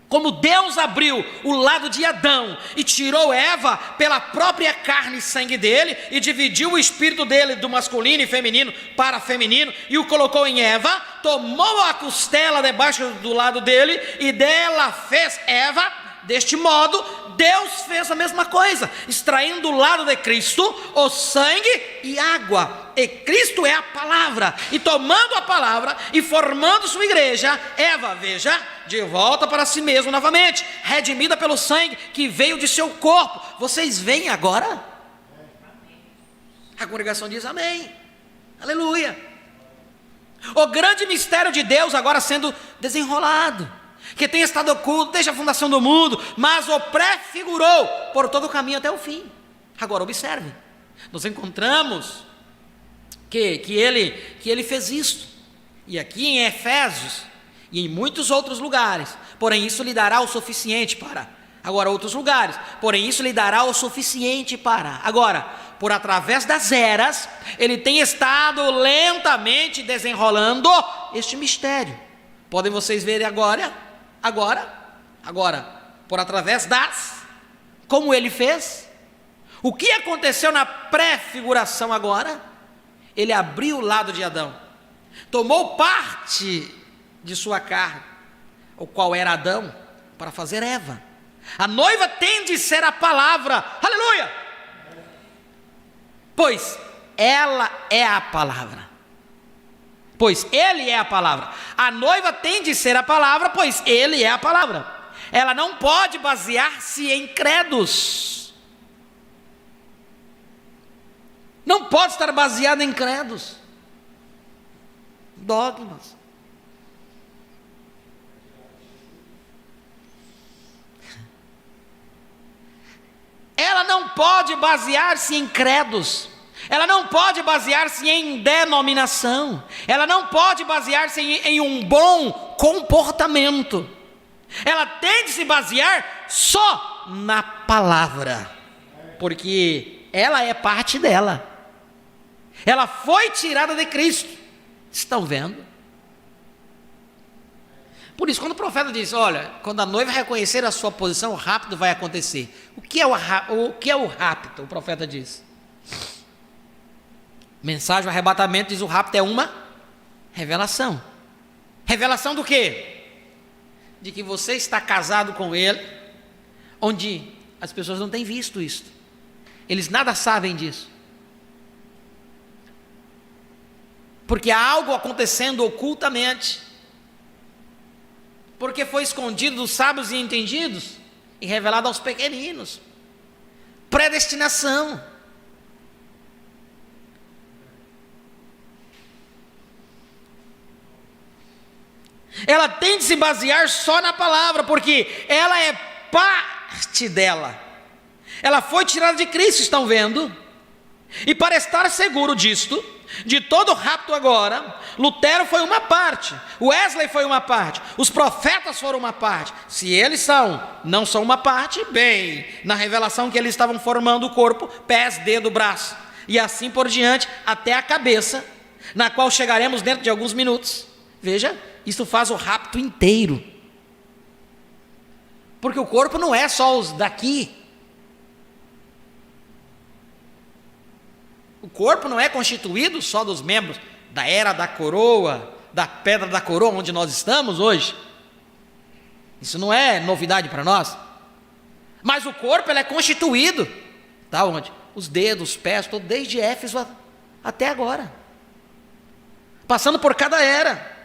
Speaker 1: como Deus abriu o lado de Adão e tirou Eva pela própria carne e sangue dele, e dividiu o espírito dele do masculino e feminino para feminino, e o colocou em Eva, tomou a costela debaixo do lado dele, e dela fez Eva. Deste modo, Deus fez a mesma coisa, extraindo do lado de Cristo o sangue e água. E Cristo é a palavra. E tomando a palavra e formando sua igreja, Eva, veja, de volta para si mesmo novamente, redimida pelo sangue que veio de seu corpo. Vocês veem agora? A congregação diz amém. Aleluia. O grande mistério de Deus agora sendo desenrolado, que tem estado oculto desde a fundação do mundo, mas o prefigurou por todo o caminho até o fim. Agora observe, nós encontramos que ele fez isso, e aqui em Efésios, e em muitos outros lugares, porém isso lhe dará o suficiente para, agora outros lugares, porém isso lhe dará o suficiente para, agora, por através das eras, ele tem estado lentamente desenrolando este mistério. Podem vocês ver agora, por através das, como ele fez, o que aconteceu na pré-figuração agora? Ele abriu o lado de Adão, tomou parte de sua carne, o qual era Adão, para fazer Eva. A noiva tem de ser a palavra, aleluia, pois ela é a palavra. Pois ele é a palavra. A noiva tem de ser a palavra, pois ele é a palavra. Ela não pode basear-se em credos. Não pode estar baseada em credos, dogmas. Ela não pode basear-se em credos. Ela não pode basear-se em denominação. Ela não pode basear-se em um bom comportamento. Ela tem de se basear só na palavra, porque ela é parte dela. Ela foi tirada de Cristo. Estão vendo? Por isso, quando o profeta diz, olha, quando a noiva reconhecer a sua posição, o rapto vai acontecer. O que é o rapto? O profeta diz. Mensagem do arrebatamento diz: o rapto é uma revelação. Revelação do quê? De que você está casado com ele, onde as pessoas não têm visto isso. Eles nada sabem disso. porque há algo acontecendo ocultamente, porque foi escondido dos sábios e entendidos e revelado aos pequeninos. Predestinação. Ela tem de se basear só na palavra, porque ela é parte dela. Ela foi tirada de Cristo, estão vendo? E para estar seguro disto, de todo o rapto agora, Lutero foi uma parte, Wesley foi uma parte, os profetas foram uma parte. Se eles não são uma parte, bem, na revelação que eles estavam formando o corpo, pés, dedo, braço, e assim por diante, até a cabeça, na qual chegaremos dentro de alguns minutos. Veja, isso faz o rapto inteiro, porque o corpo não é só os daqui. O corpo não é constituído só dos membros da era da coroa, da pedra da coroa, onde nós estamos hoje. Isso não é novidade para nós. Mas o corpo ele é constituído, tá onde? Os dedos, os pés, todo, desde Éfeso até agora, passando por cada era.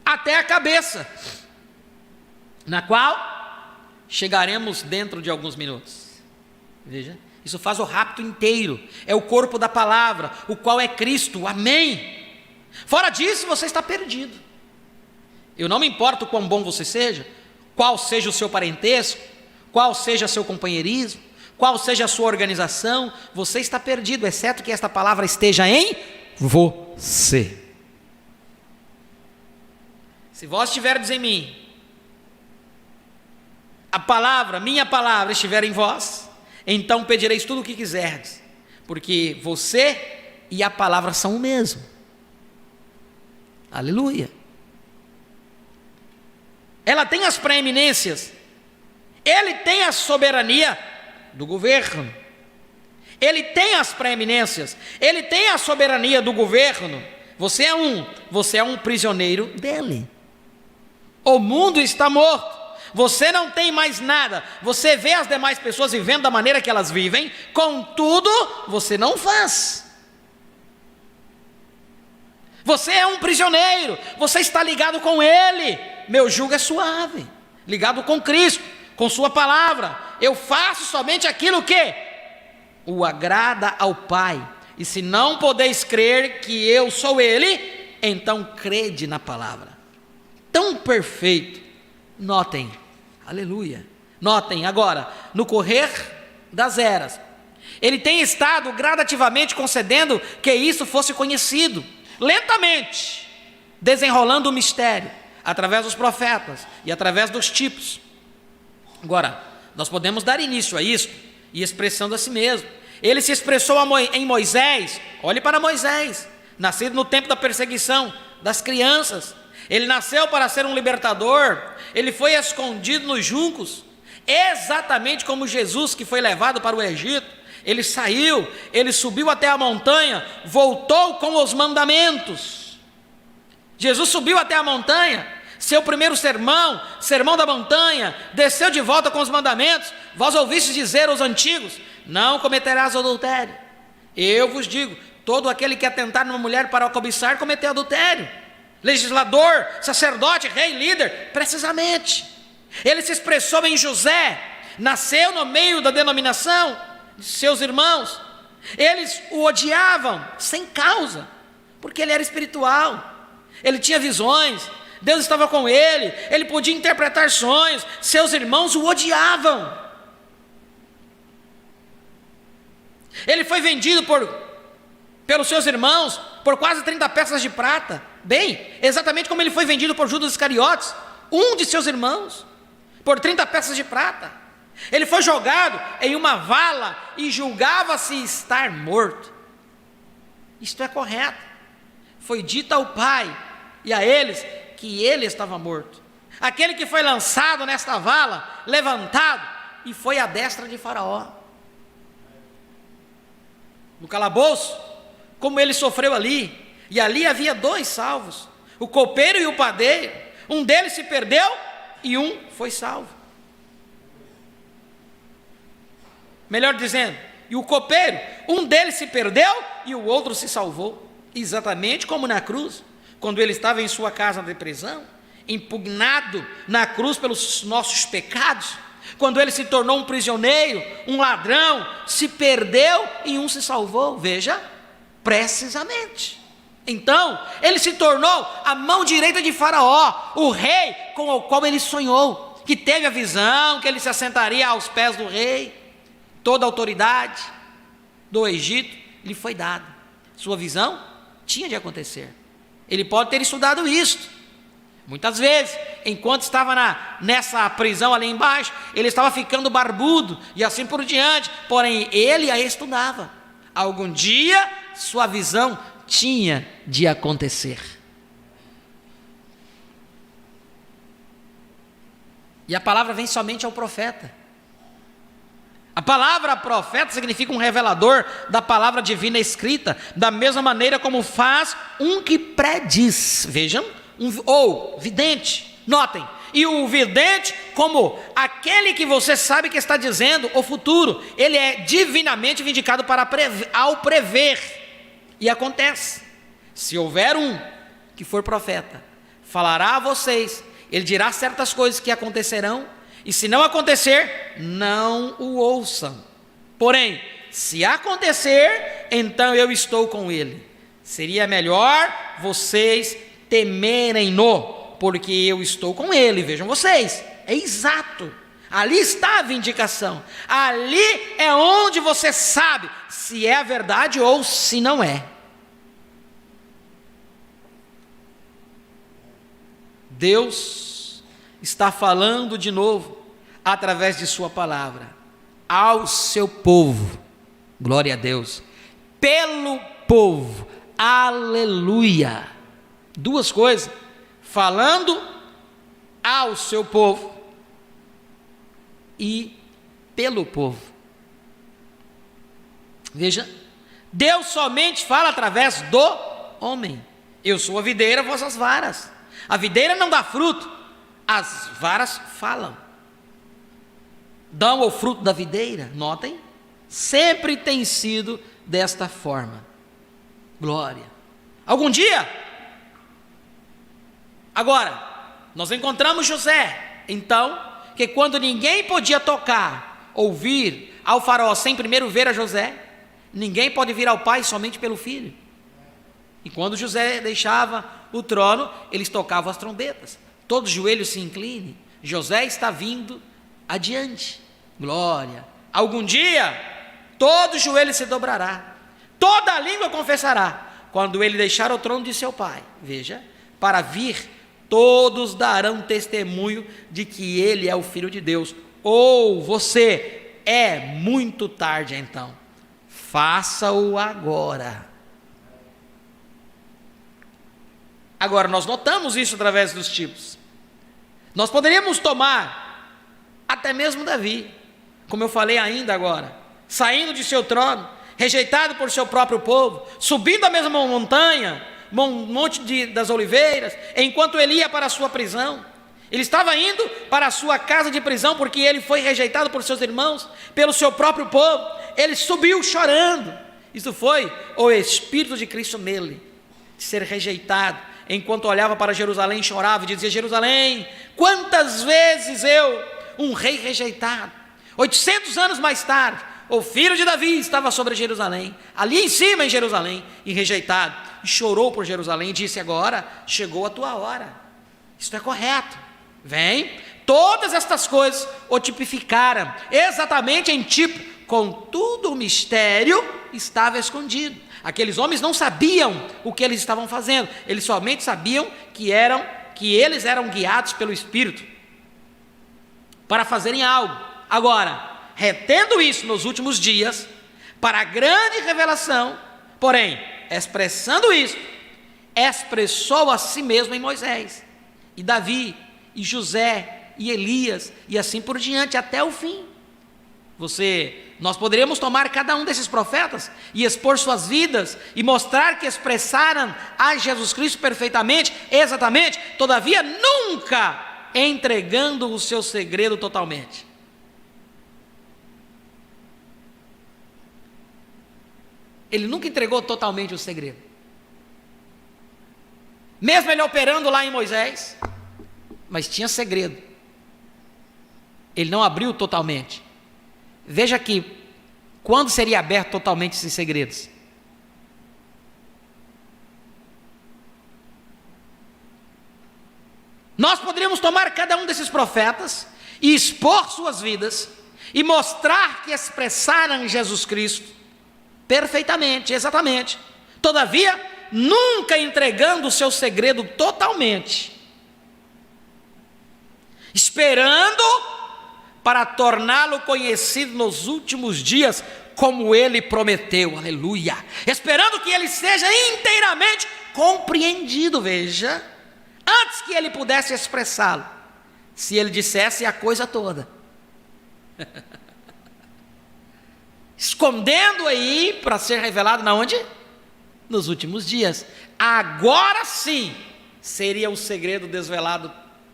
Speaker 1: Até a cabeça, na qual chegaremos dentro de alguns minutos. Veja, isso faz o rapto inteiro. É o corpo da palavra, o qual é Cristo. Amém. Fora disso, você está perdido. Eu não me importo quão bom você seja, qual seja o seu parentesco, qual seja seu companheirismo, qual seja a sua organização, você está perdido, exceto que esta palavra esteja em você. Se vós estiverdes em mim, a palavra, minha palavra, estiver em vós, então pedireis tudo o que quiserdes, porque você e a palavra são o mesmo. Aleluia. Ela tem as preeminências, ele tem a soberania do governo, ele tem as preeminências, ele tem a soberania do governo. Você é um prisioneiro dele. O mundo está morto. Você não tem mais nada, você vê as demais pessoas vivendo da maneira que elas vivem, contudo, você não faz. Você é um prisioneiro, você está ligado com Ele. Meu jugo é suave, ligado com Cristo, com sua palavra. Eu faço somente aquilo que o agrada ao Pai. E se não podeis crer que eu sou Ele, então crede na palavra. Tão perfeito. Notem, aleluia, notem agora, no correr das eras, ele tem estado gradativamente concedendo que isso fosse conhecido, lentamente, desenrolando o mistério, através dos profetas e através dos tipos. Agora, nós podemos dar início a isso, e expressando a si mesmo. Ele se expressou em Moisés, olhe para Moisés, nascido no tempo da perseguição das crianças. Ele nasceu para ser um libertador, ele foi escondido nos juncos, exatamente como Jesus que foi levado para o Egito. Ele saiu, ele subiu até a montanha, voltou com os mandamentos. Jesus subiu até a montanha, seu primeiro sermão, sermão da montanha, desceu de volta com os mandamentos. Vós ouvistes dizer aos antigos, não cometerás adultério. Eu vos digo, todo aquele que atentar numa mulher para a cobiçar, cometeu adultério. Legislador, sacerdote, rei, líder, precisamente. Ele se expressou em José, nasceu no meio da denominação de seus irmãos. Eles o odiavam sem causa, porque ele era espiritual, ele tinha visões, Deus estava com ele, ele podia interpretar sonhos. Seus irmãos o odiavam. Ele foi vendido pelos seus irmãos por quase 30 peças de prata. Bem, exatamente como ele foi vendido por Judas Iscariotes, um de seus irmãos, por 30 peças de prata. Ele foi jogado em uma vala e julgava-se estar morto. Isto é correto. Foi dito ao Pai e a eles que ele estava morto. Aquele que foi lançado nesta vala, levantado, e foi à destra de Faraó. No calabouço, como ele sofreu ali, e ali havia 2 salvos, o copeiro e o padeiro. Um deles se perdeu e um foi salvo. Melhor dizendo, e o copeiro. Um deles se perdeu e o outro se salvou. Exatamente como na cruz, quando ele estava em sua casa de prisão, impugnado na cruz pelos nossos pecados, quando ele se tornou um prisioneiro, um ladrão, se perdeu e um se salvou. Veja, precisamente. Então, ele se tornou a mão direita de Faraó, o rei com o qual ele sonhou, que teve a visão que ele se assentaria aos pés do rei. Toda a autoridade do Egito lhe foi dada. Sua visão tinha de acontecer. Ele pode ter estudado isto. Muitas vezes, enquanto estava nessa prisão ali embaixo, ele estava ficando barbudo e assim por diante, porém ele a estudava. Algum dia sua visão tinha de acontecer. E a palavra vem somente ao profeta. A palavra profeta significa um revelador da palavra divina escrita, da mesma maneira como faz um que prediz. Vejam, ou vidente, notem. E o vidente, como aquele que você sabe que está dizendo o futuro, ele é divinamente vindicado ao prever. E acontece, se houver um que for profeta, falará a vocês, ele dirá certas coisas que acontecerão, e se não acontecer, não o ouçam. Porém, se acontecer, então eu estou com ele. Seria melhor vocês temerem-no, porque eu estou com ele. Vejam vocês, é exato. Ali está a vindicação. Ali é onde você sabe se é a verdade ou se não é. Deus está falando de novo, através de sua palavra, ao seu povo. Glória a Deus. Pelo povo. Aleluia. Duas coisas. Falando ao seu povo e pelo povo. Veja, Deus somente fala através do homem. Eu sou a videira, vossas varas. A videira não dá fruto, as varas falam. Dão o fruto da videira, notem, sempre tem sido desta forma. Glória. Algum dia, agora, nós encontramos José, então, que quando ninguém podia tocar, ouvir ao faraó sem primeiro ver a José, ninguém pode vir ao pai somente pelo filho. E quando José deixava o trono, eles tocavam as trombetas. Todo joelho se incline. José está vindo adiante. Glória. Algum dia, todo joelho se dobrará. Toda língua confessará. Quando ele deixar o trono de seu pai. Veja, para vir, todos darão testemunho de que ele é o Filho de Deus. Ou você é muito tarde então. Faça-o agora. Agora, nós notamos isso através dos tipos. Nós poderíamos tomar até mesmo Davi, como eu falei ainda agora, saindo de seu trono, rejeitado por seu próprio povo, subindo a mesma montanha, Monte das Oliveiras, enquanto ele ia para a sua prisão. Ele estava indo para a sua casa de prisão, porque ele foi rejeitado por seus irmãos, pelo seu próprio povo. Ele subiu chorando. Isso foi o Espírito de Cristo nele, de ser rejeitado. Enquanto olhava para Jerusalém, chorava e dizia: Jerusalém, quantas vezes eu, um rei rejeitado, 800 anos mais tarde, o filho de Davi estava sobre Jerusalém, ali em cima em Jerusalém, e rejeitado, e chorou por Jerusalém, e disse: agora chegou a tua hora, isto é correto, vem. Todas estas coisas o tipificaram, exatamente em tipo, contudo o mistério estava escondido. Aqueles homens não sabiam o que eles estavam fazendo, eles somente sabiam que eles eram guiados pelo Espírito para fazerem algo. Agora, retendo isso nos últimos dias, para a grande revelação, porém, expressando isso, expressou a si mesmo em Moisés, e Davi, e José, e Elias, e assim por diante, até o fim. Nós poderíamos tomar cada um desses profetas e expor suas vidas e mostrar que expressaram a Jesus Cristo perfeitamente, exatamente, todavia nunca entregando o seu segredo totalmente. Ele nunca entregou totalmente o segredo. Mesmo ele operando lá em Moisés, mas tinha segredo. Ele não abriu totalmente. Veja aqui, quando seria aberto totalmente esses segredos? Nós poderíamos tomar cada um desses profetas e expor suas vidas e mostrar que expressaram Jesus Cristo perfeitamente, exatamente. Todavia, nunca entregando o seu segredo totalmente, esperando para torná-lo conhecido nos últimos dias, como ele prometeu, aleluia, esperando que ele seja inteiramente compreendido, veja, antes que ele pudesse expressá-lo, se ele dissesse a coisa toda, escondendo aí para ser revelado na onde? Nos últimos dias. Agora sim seria o segredo desvelado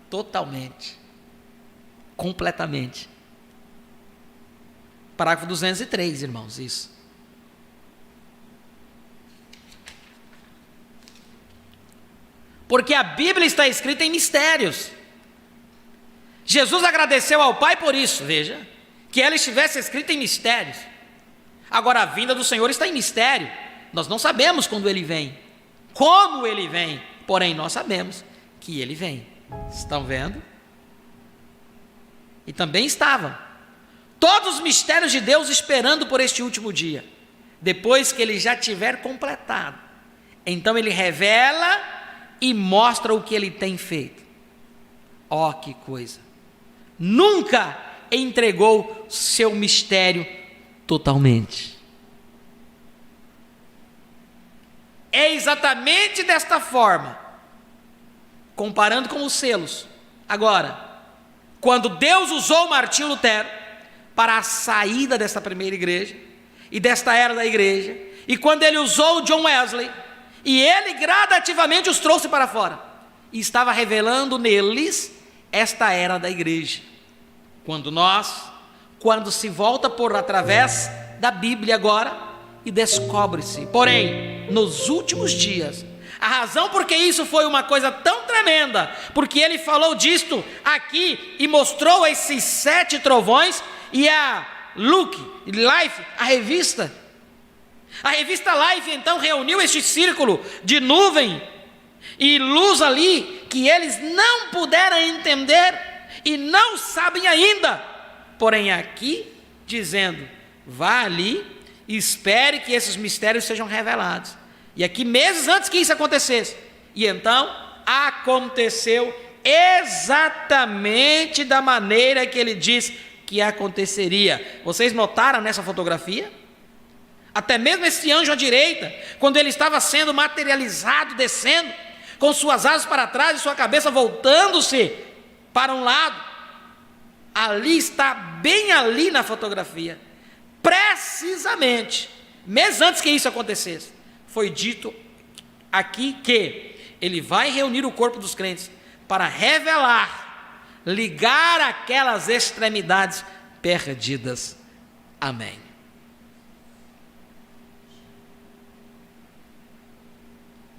Speaker 1: totalmente, completamente. Parágrafo 203, irmãos, isso. Porque a Bíblia está escrita em mistérios. Jesus agradeceu ao Pai por isso, veja, que ela estivesse escrita em mistérios. Agora a vinda do Senhor está em mistério. Nós não sabemos quando Ele vem, como Ele vem, porém nós sabemos que Ele vem. Estão vendo? E também estavam todos os mistérios de Deus esperando por este último dia. Depois que Ele já tiver completado, então Ele revela e mostra o que Ele tem feito. Ó, que coisa! Nunca entregou seu mistério totalmente. É exatamente desta forma, comparando com os selos. Agora, quando Deus usou Martinho Lutero para a saída desta primeira igreja e desta era da igreja, e quando ele usou John Wesley, e ele gradativamente os trouxe para fora, e estava revelando neles esta era da igreja. Quando se volta por através da Bíblia agora, e descobre-se, porém, nos últimos dias, a razão porque isso foi uma coisa tão tremenda, porque ele falou disto aqui e mostrou esses 7 trovões, e a Look, Life, a revista Life então reuniu este círculo de nuvem e luz ali, que eles não puderam entender e não sabem ainda, porém aqui dizendo, vá ali e espere que esses mistérios sejam revelados. E aqui meses antes que isso acontecesse, e então aconteceu exatamente da maneira que ele diz que aconteceria. Vocês notaram nessa fotografia? Até mesmo esse anjo à direita, quando ele estava sendo materializado, descendo, com suas asas para trás e sua cabeça voltando-se para um lado, ali está, bem ali na fotografia, precisamente, meses antes que isso acontecesse, foi dito aqui que ele vai reunir o corpo dos crentes para revelar, ligar aquelas extremidades perdidas. Amém.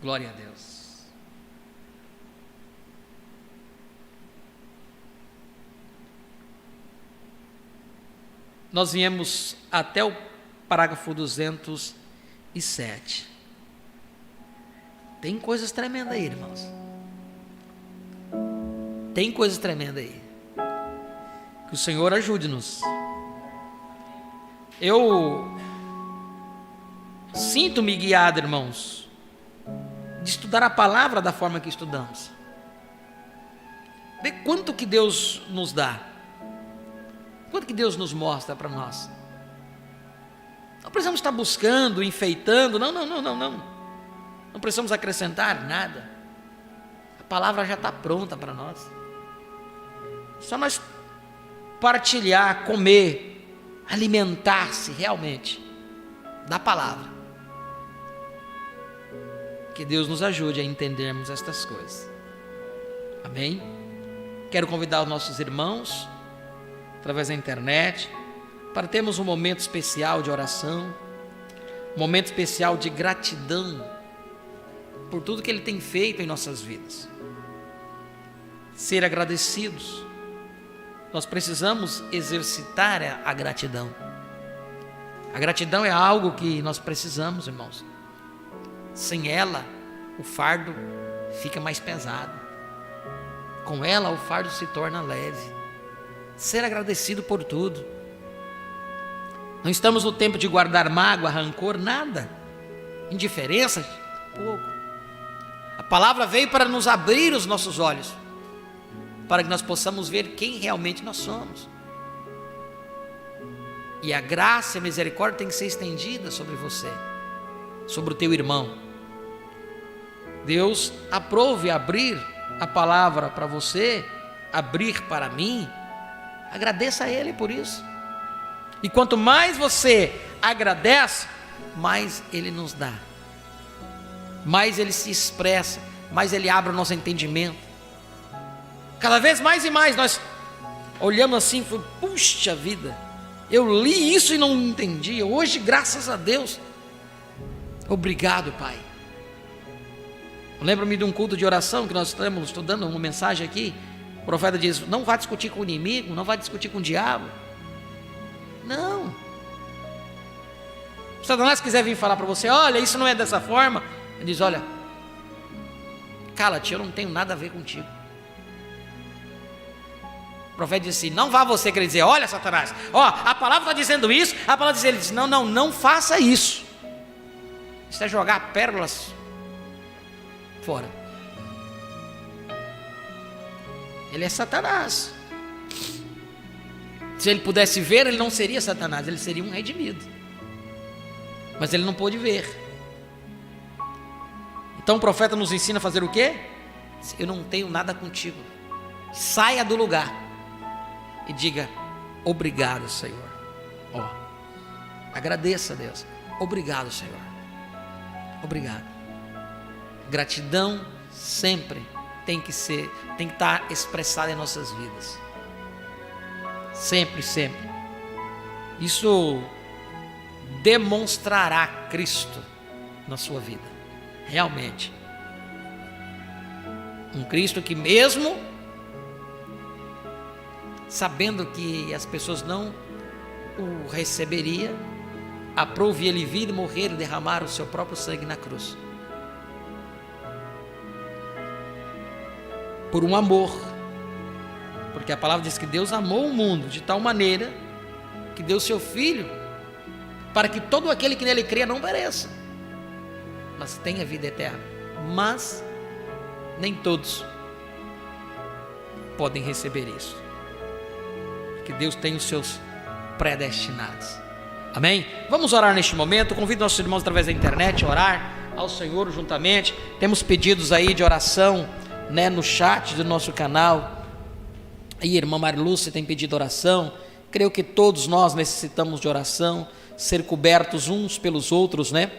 Speaker 1: Glória a Deus. Nós viemos até o parágrafo 207. Tem coisas tremendas aí, irmãos. Tem coisas tremendas aí. Que o Senhor ajude-nos. Eu sinto-me guiado, irmãos, de estudar a palavra da forma que estudamos. Vê quanto que Deus nos dá. Quanto que Deus nos mostra para nós. Não precisamos estar buscando, enfeitando. Não. Não precisamos acrescentar nada. A palavra já está pronta para nós. Só nós partilhar, comer, alimentar-se realmente da palavra. Que Deus nos ajude a entendermos estas coisas. Amém? Quero convidar os nossos irmãos, através da internet, para termos um momento especial de oração, momento especial de gratidão por tudo que Ele tem feito em nossas vidas. Ser agradecidos. Nós precisamos exercitar a gratidão. A gratidão é algo que nós precisamos, irmãos. Sem ela, o fardo fica mais pesado. Com ela, o fardo se torna leve. Ser agradecido por tudo. Não estamos no tempo de guardar mágoa, rancor, nada. Indiferença, pouco. A palavra veio para nos abrir os nossos olhos, para que nós possamos ver quem realmente nós somos. E a graça e a misericórdia tem que ser estendida sobre você, sobre o teu irmão. Deus aprove abrir a palavra para você, abrir para mim. Agradeça a Ele por isso. E quanto mais você agradece, mais Ele nos dá, mais Ele se expressa, mais Ele abre o nosso entendimento. Cada vez mais e mais nós olhamos assim e falamos: puxa vida, eu li isso e não entendi. Hoje, graças a Deus, obrigado, Pai. Eu lembro-me de um culto de oração que nós estamos estudando uma mensagem aqui. O profeta diz: não vá discutir com o inimigo, não vá discutir com o diabo. Não. Se Satanás quiser vir falar para você: olha, isso não é dessa forma, ele diz: olha, cala-te, eu não tenho nada a ver contigo. O profeta diz assim: não vá você querer dizer: olha, Satanás, ó, a palavra está dizendo isso. A palavra diz, ele diz: não faça isso. Isso é jogar pérolas fora. Ele é Satanás. Se ele pudesse ver, ele não seria Satanás, ele seria um redimido. Mas ele não pôde ver. Então o profeta nos ensina a fazer o quê? Eu não tenho nada contigo. Saia do lugar e diga: obrigado, Senhor. Ó, agradeça a Deus. Obrigado, Senhor. Obrigado. Gratidão sempre tem que estar expressada em nossas vidas. Sempre, sempre. Isso demonstrará Cristo na sua vida, realmente. Um Cristo que, mesmo sabendo que as pessoas não o receberiam, aprove ele vir, morrer e derramar o seu próprio sangue na cruz, por um amor. Porque a palavra diz que Deus amou o mundo de tal maneira que deu seu Filho, para que todo aquele que nele crê não pereça, mas tenha vida eterna. Mas nem todos podem receber isso, porque Deus tem os seus predestinados. Amém? Vamos orar neste momento. Convido nossos irmãos através da internet a orar ao Senhor juntamente. Temos pedidos aí de oração, né, no chat do nosso canal. E a irmã Marilúcia tem pedido oração. Creio que todos nós necessitamos de oração, ser cobertos uns pelos outros, né?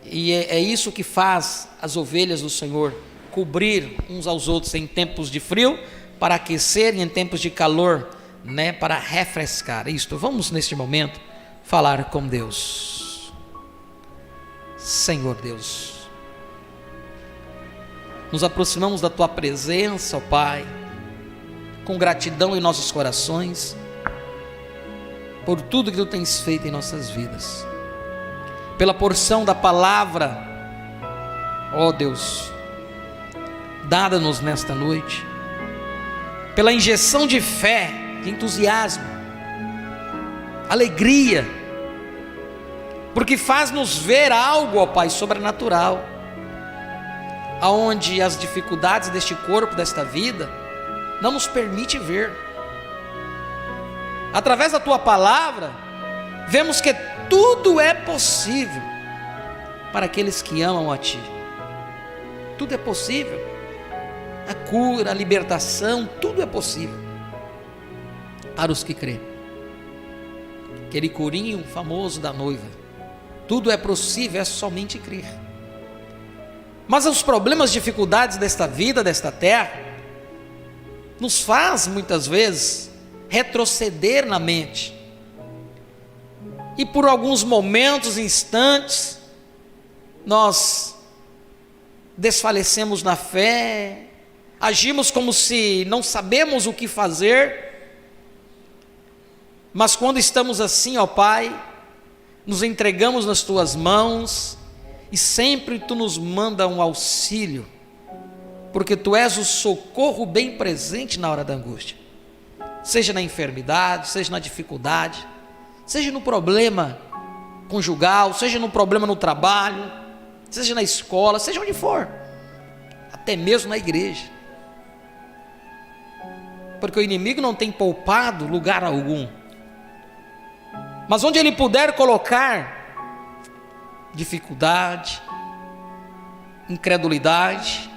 Speaker 1: E é isso que faz as ovelhas do Senhor, cobrir uns aos outros em tempos de frio, para aquecer, e em tempos de calor, né, para refrescar. Isto, vamos neste momento falar com Deus. Senhor Deus, nos aproximamos da Tua presença, ó Pai, com gratidão em nossos corações, por tudo que Tu tens feito em nossas vidas, pela porção da palavra, ó Deus, dada-nos nesta noite, pela injeção de fé, de entusiasmo, alegria, porque faz-nos ver algo, ó Pai, sobrenatural, aonde as dificuldades deste corpo, desta vida, não nos permite ver. Através da Tua palavra, vemos que tudo é possível para aqueles que amam a Ti. Tudo é possível. A cura, a libertação, tudo é possível para os que creem. Aquele corinho famoso da noiva: tudo é possível, é somente crer. Mas os problemas, dificuldades desta vida, desta terra, nos faz muitas vezes retroceder na mente, e por alguns momentos, instantes, nós desfalecemos na fé, agimos como se não sabemos o que fazer, mas quando estamos assim, ó Pai, nos entregamos nas Tuas mãos, e sempre Tu nos manda um auxílio, porque Tu és o socorro bem presente na hora da angústia, seja na enfermidade, seja na dificuldade, seja no problema conjugal, seja no problema no trabalho, seja na escola, seja onde for, até mesmo na igreja, porque o inimigo não tem poupado lugar algum, mas onde ele puder colocar dificuldade, incredulidade,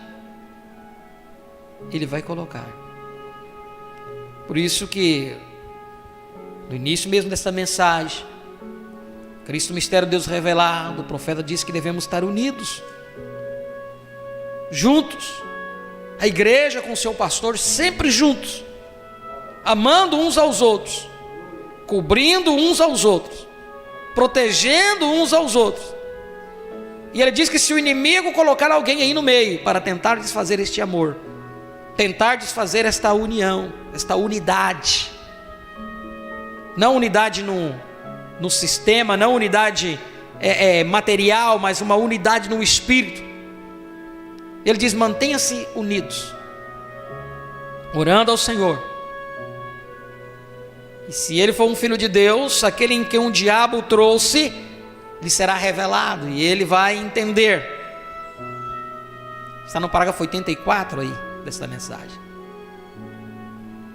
Speaker 1: ele vai colocar. Por isso que no início mesmo dessa mensagem, Cristo, mistério de Deus revelado, o profeta disse que devemos estar unidos, juntos, a igreja com o seu pastor sempre juntos, amando uns aos outros, cobrindo uns aos outros, protegendo uns aos outros. E ele diz que se o inimigo colocar alguém aí no meio para tentar desfazer este amor, tentar desfazer esta união, esta unidade, não unidade no sistema, não unidade material, mas uma unidade no espírito, ele diz: mantenha-se unidos, orando ao Senhor. E se ele for um filho de Deus, aquele em que um diabo trouxe, lhe será revelado, e ele vai entender. Está no parágrafo 84 aí, desta mensagem.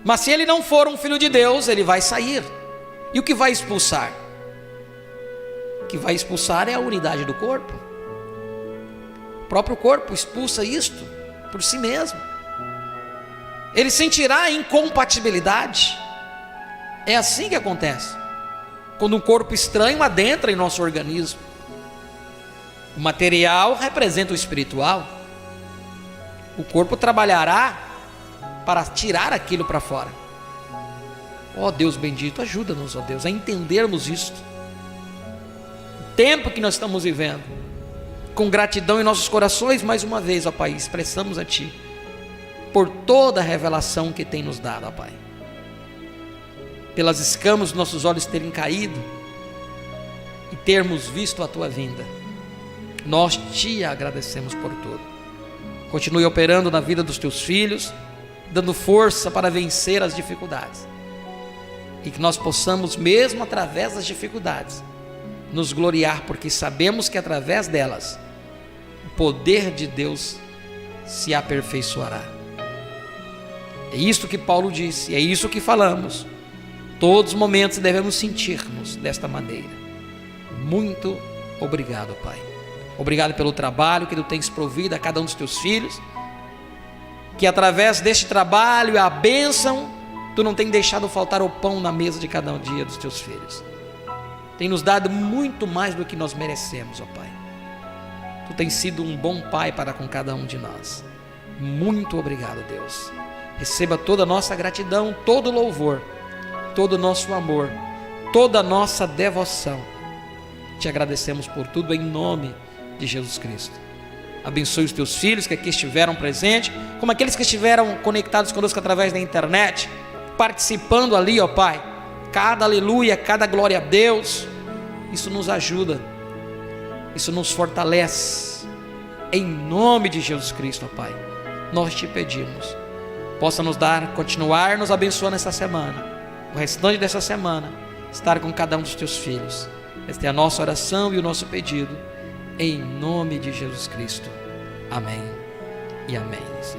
Speaker 1: Mas se ele não for um filho de Deus, ele vai sair. E o que vai expulsar? O que vai expulsar é a unidade do corpo. O próprio corpo expulsa isto por si mesmo. Ele sentirá incompatibilidade. É assim que acontece quando um corpo estranho adentra em nosso organismo. O material representa o espiritual. O corpo trabalhará para tirar aquilo para fora. Ó Deus bendito, ajuda-nos, ó Deus, a entendermos isto. O tempo que nós estamos vivendo, com gratidão em nossos corações, mais uma vez, ó Pai, expressamos a Ti por toda a revelação que tem nos dado, ó Pai, pelas escamas dos nossos olhos terem caído e termos visto a Tua vinda. Nós Te agradecemos por tudo. Continue operando na vida dos Teus filhos, dando força para vencer as dificuldades, e que nós possamos, mesmo através das dificuldades, nos gloriar, porque sabemos que através delas o poder de Deus se aperfeiçoará. É isto que Paulo disse, é isso que falamos. Todos os momentos devemos sentir-nos desta maneira. Muito obrigado, Pai. Obrigado pelo trabalho que Tu tens provido a cada um dos Teus filhos, que através deste trabalho e a bênção, Tu não tem deixado faltar o pão na mesa de cada um dia dos Teus filhos. Tem nos dado muito mais do que nós merecemos, ó Pai. Tu tens sido um bom Pai para com cada um de nós. Muito obrigado, Deus. Receba toda a nossa gratidão, todo o louvor, todo o nosso amor, toda a nossa devoção. Te agradecemos por tudo em nome de Jesus Cristo. Abençoe os Teus filhos que aqui estiveram presentes, como aqueles que estiveram conectados conosco através da internet, participando ali, ó Pai. Cada aleluia, cada glória a Deus, isso nos ajuda, isso nos fortalece. Em nome de Jesus Cristo, ó Pai, nós Te pedimos, possa nos dar, continuar nos abençoando essa semana, o restante dessa semana, estar com cada um dos Teus filhos. Esta é a nossa oração e o nosso pedido, em nome de Jesus Cristo. Amém e amém, Deus.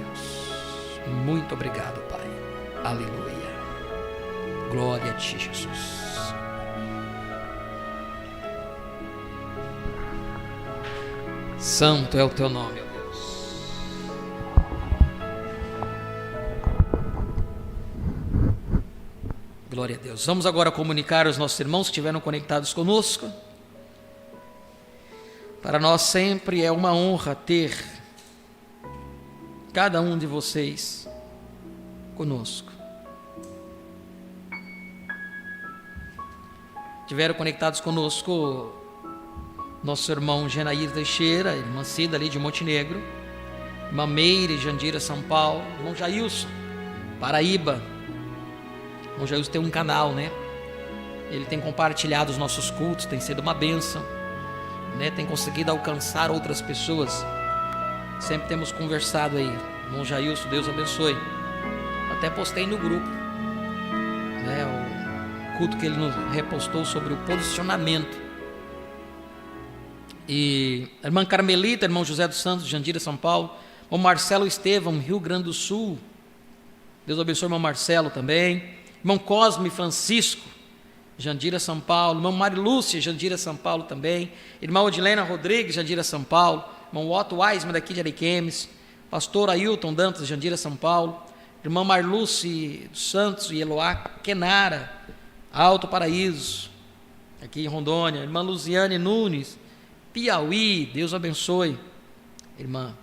Speaker 1: Muito obrigado, Pai. Aleluia. Glória a Ti, Jesus. Santo é o Teu nome, ó Deus. Glória a Deus. Vamos agora comunicar aos nossos irmãos que estiveram conectados conosco. Para nós sempre é uma honra ter cada um de vocês conosco. Tiveram conectados conosco nosso irmão Genair Teixeira, irmã Cida ali de Montenegro, irmã Meire, Jandira, São Paulo, irmão Jailson, Paraíba. O irmão Jailson tem um canal, né? Ele tem compartilhado os nossos cultos, tem sido uma bênção, né? Tem conseguido alcançar outras pessoas. Sempre temos conversado aí. Irmão Jailson, Deus abençoe. Até postei no grupo, né, o culto que ele nos repostou sobre o posicionamento. E a irmã Carmelita, irmão José dos Santos, Jandira, São Paulo, irmão Marcelo Estevão, Rio Grande do Sul. Deus abençoe o irmão Marcelo também. Irmão Cosme Francisco, Jandira, São Paulo. Irmão Marilúcia, Jandira, São Paulo também. Irmã Odilena Rodrigues, Jandira, São Paulo. Irmão Otto Weisman, daqui de Ariquemes. Pastor Ailton Dantas, Jandira, São Paulo. Irmã Marluce Santos e Eloá Kenara, Alto Paraíso, aqui em Rondônia. Irmã Luziane Nunes, Piauí, Deus abençoe. Irmã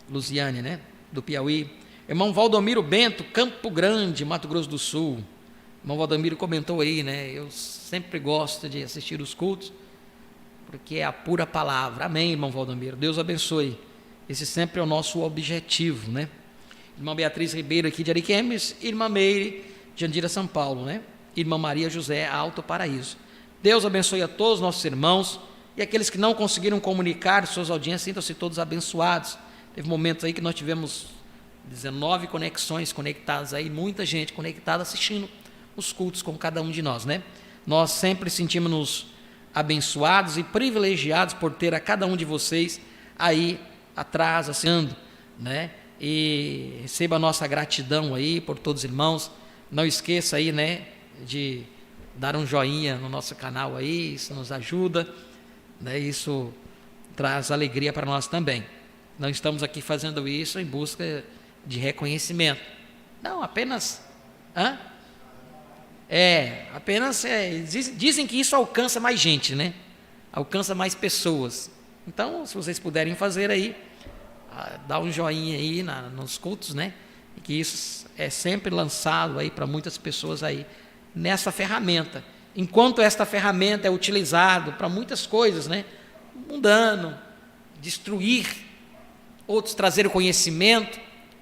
Speaker 1: Luziane, né, do Piauí. Irmão Valdomiro Bento, Campo Grande, Mato Grosso do Sul. Irmão Valdomiro comentou aí, né, eu sempre gosto de assistir os cultos, porque é a pura palavra. Amém, irmão Valdomiro, Deus abençoe. Esse sempre é o nosso objetivo, né? Irmã Beatriz Ribeiro aqui de Ariquemes, irmã Meire, Jandira, São Paulo, né? Irmã Maria José, Alto Paraíso. Deus abençoe a todos os nossos irmãos e aqueles que não conseguiram comunicar suas audiências, sintam-se todos abençoados. Teve momentos aí que nós tivemos 19 conexões conectadas aí, muita gente conectada assistindo os cultos com cada um de nós, né? Nós sempre sentimos-nos abençoados e privilegiados por ter a cada um de vocês aí atrás, assinando, né? E receba a nossa gratidão aí por todos os irmãos. Não esqueça aí, né, de dar um joinha no nosso canal aí, isso nos ajuda, né? Isso traz alegria para nós também. Não estamos aqui fazendo isso em busca de reconhecimento, não, apenas dizem que isso alcança mais gente, né? Alcança mais pessoas. Então, se vocês puderem fazer aí, dá um joinha aí nos cultos, né? E que isso é sempre lançado aí para muitas pessoas aí nessa ferramenta. Enquanto esta ferramenta é utilizada para muitas coisas, né? Mundano, destruir, outros trazer o conhecimento,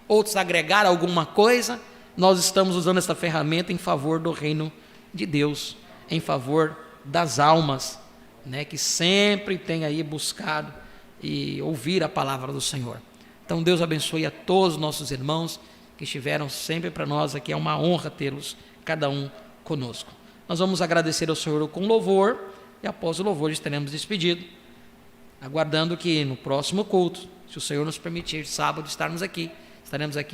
Speaker 1: outros agregar alguma coisa, nós estamos usando essa ferramenta em favor do reino de Deus, em favor das almas, né? Que sempre tem aí buscado e ouvir a palavra do Senhor. Então Deus abençoe a todos os nossos irmãos que estiveram sempre para nós aqui, é uma honra tê-los cada um conosco. Nós vamos agradecer ao Senhor com louvor e após o louvor estaremos despedidos, aguardando que no próximo culto, se o Senhor nos permitir, sábado, estaremos aqui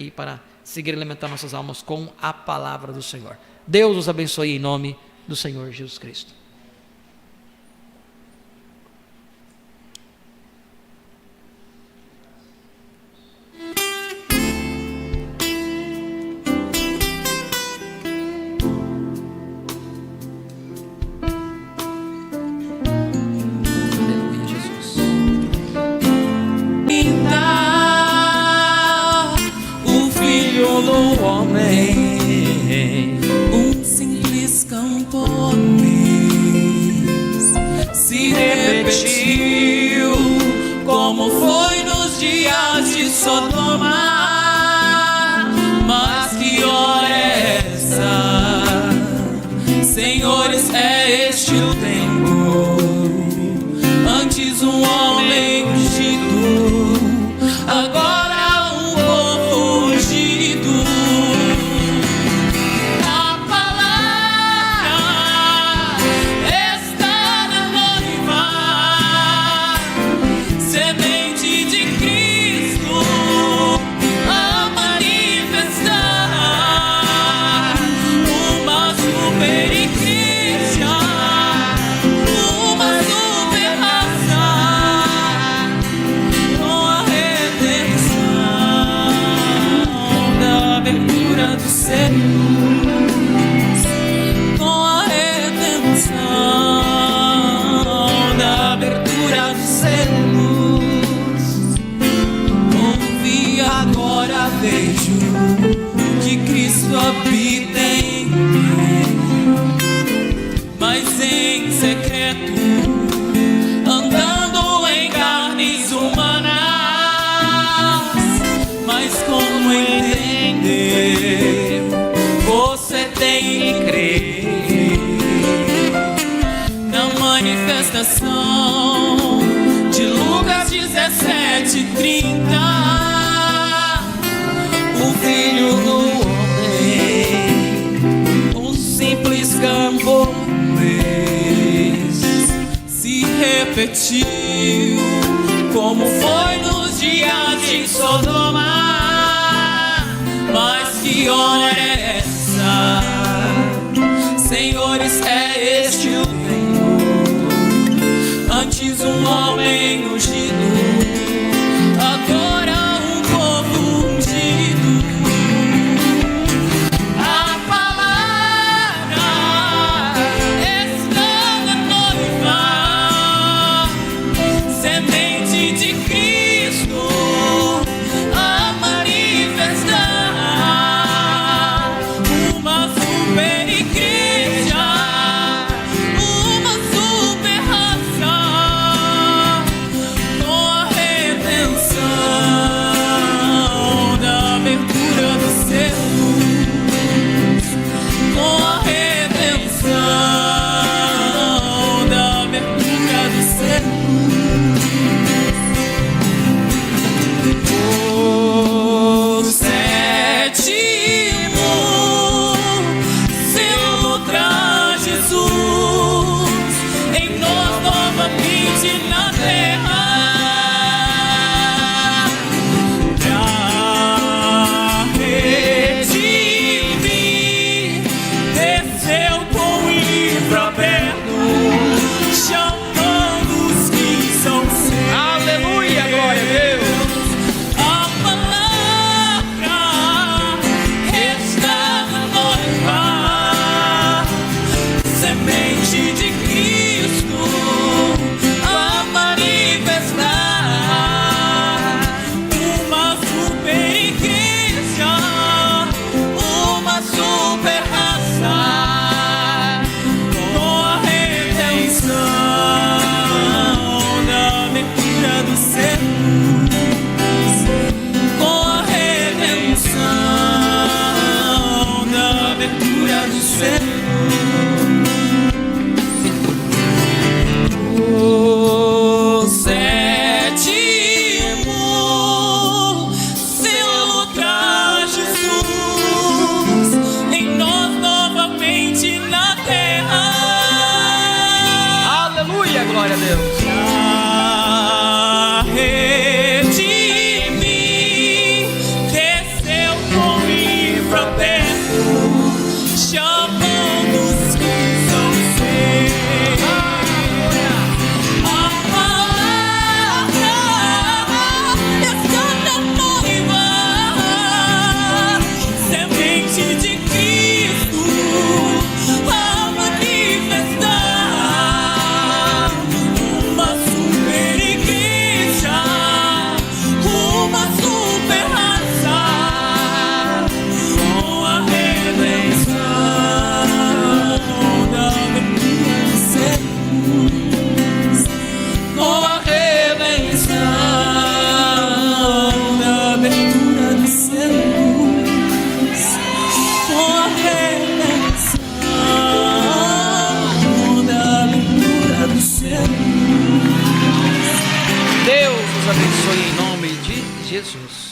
Speaker 1: para seguir alimentando nossas almas com a palavra do Senhor. Deus os abençoe em nome do Senhor Jesus Cristo.
Speaker 3: Um simples camponês se repetiu como foi nos dias de Sodoma. Mas que hora é essa, senhores, é este o tempo. Antes um homem ungido, agora com a redenção da abertura dos selos. Ouvi, agora vejo que Cristo habita em mim, mas filho do homem, um simples camponês, se repetiu como foi nos dias de Sodoma. Mas que hora é essa, senhores? É este o tempo. Antes um homem ungido, agora um povo ungido. A palavra está na noiva, semente de Cristo a manifestar. Uma super igreja, uma super raça, com a redenção da abertura dos céus, com a redenção da abertura dos céus. O sétimo selo traz Jesus em nós novamente na terra, pra redimir. Desceu com o livro aberto, chamando os que são seus.
Speaker 1: Aleluia, glória a Deus.
Speaker 3: A palavra está na noiva, semente de Cristo a manifestar. Uma super igreja, uma super raça, com a redenção da abertura dos céus, com a redenção da abertura dos céus. O sétimo selo traz Jesus em nós novamente na terra.
Speaker 1: Aleluia, glória a Deus.
Speaker 3: Pra redimir, desceu com o livro aberto, chamando os que são seus. A palavra está na noiva, semente de Cristo a manifestar. Uma super igreja, uma super raça, com a redenção da abertura dos céus, com a redenção da abertura dos céus, com a redenção da abertura dos céus.
Speaker 1: Deus os abençoe em nome de Jesus.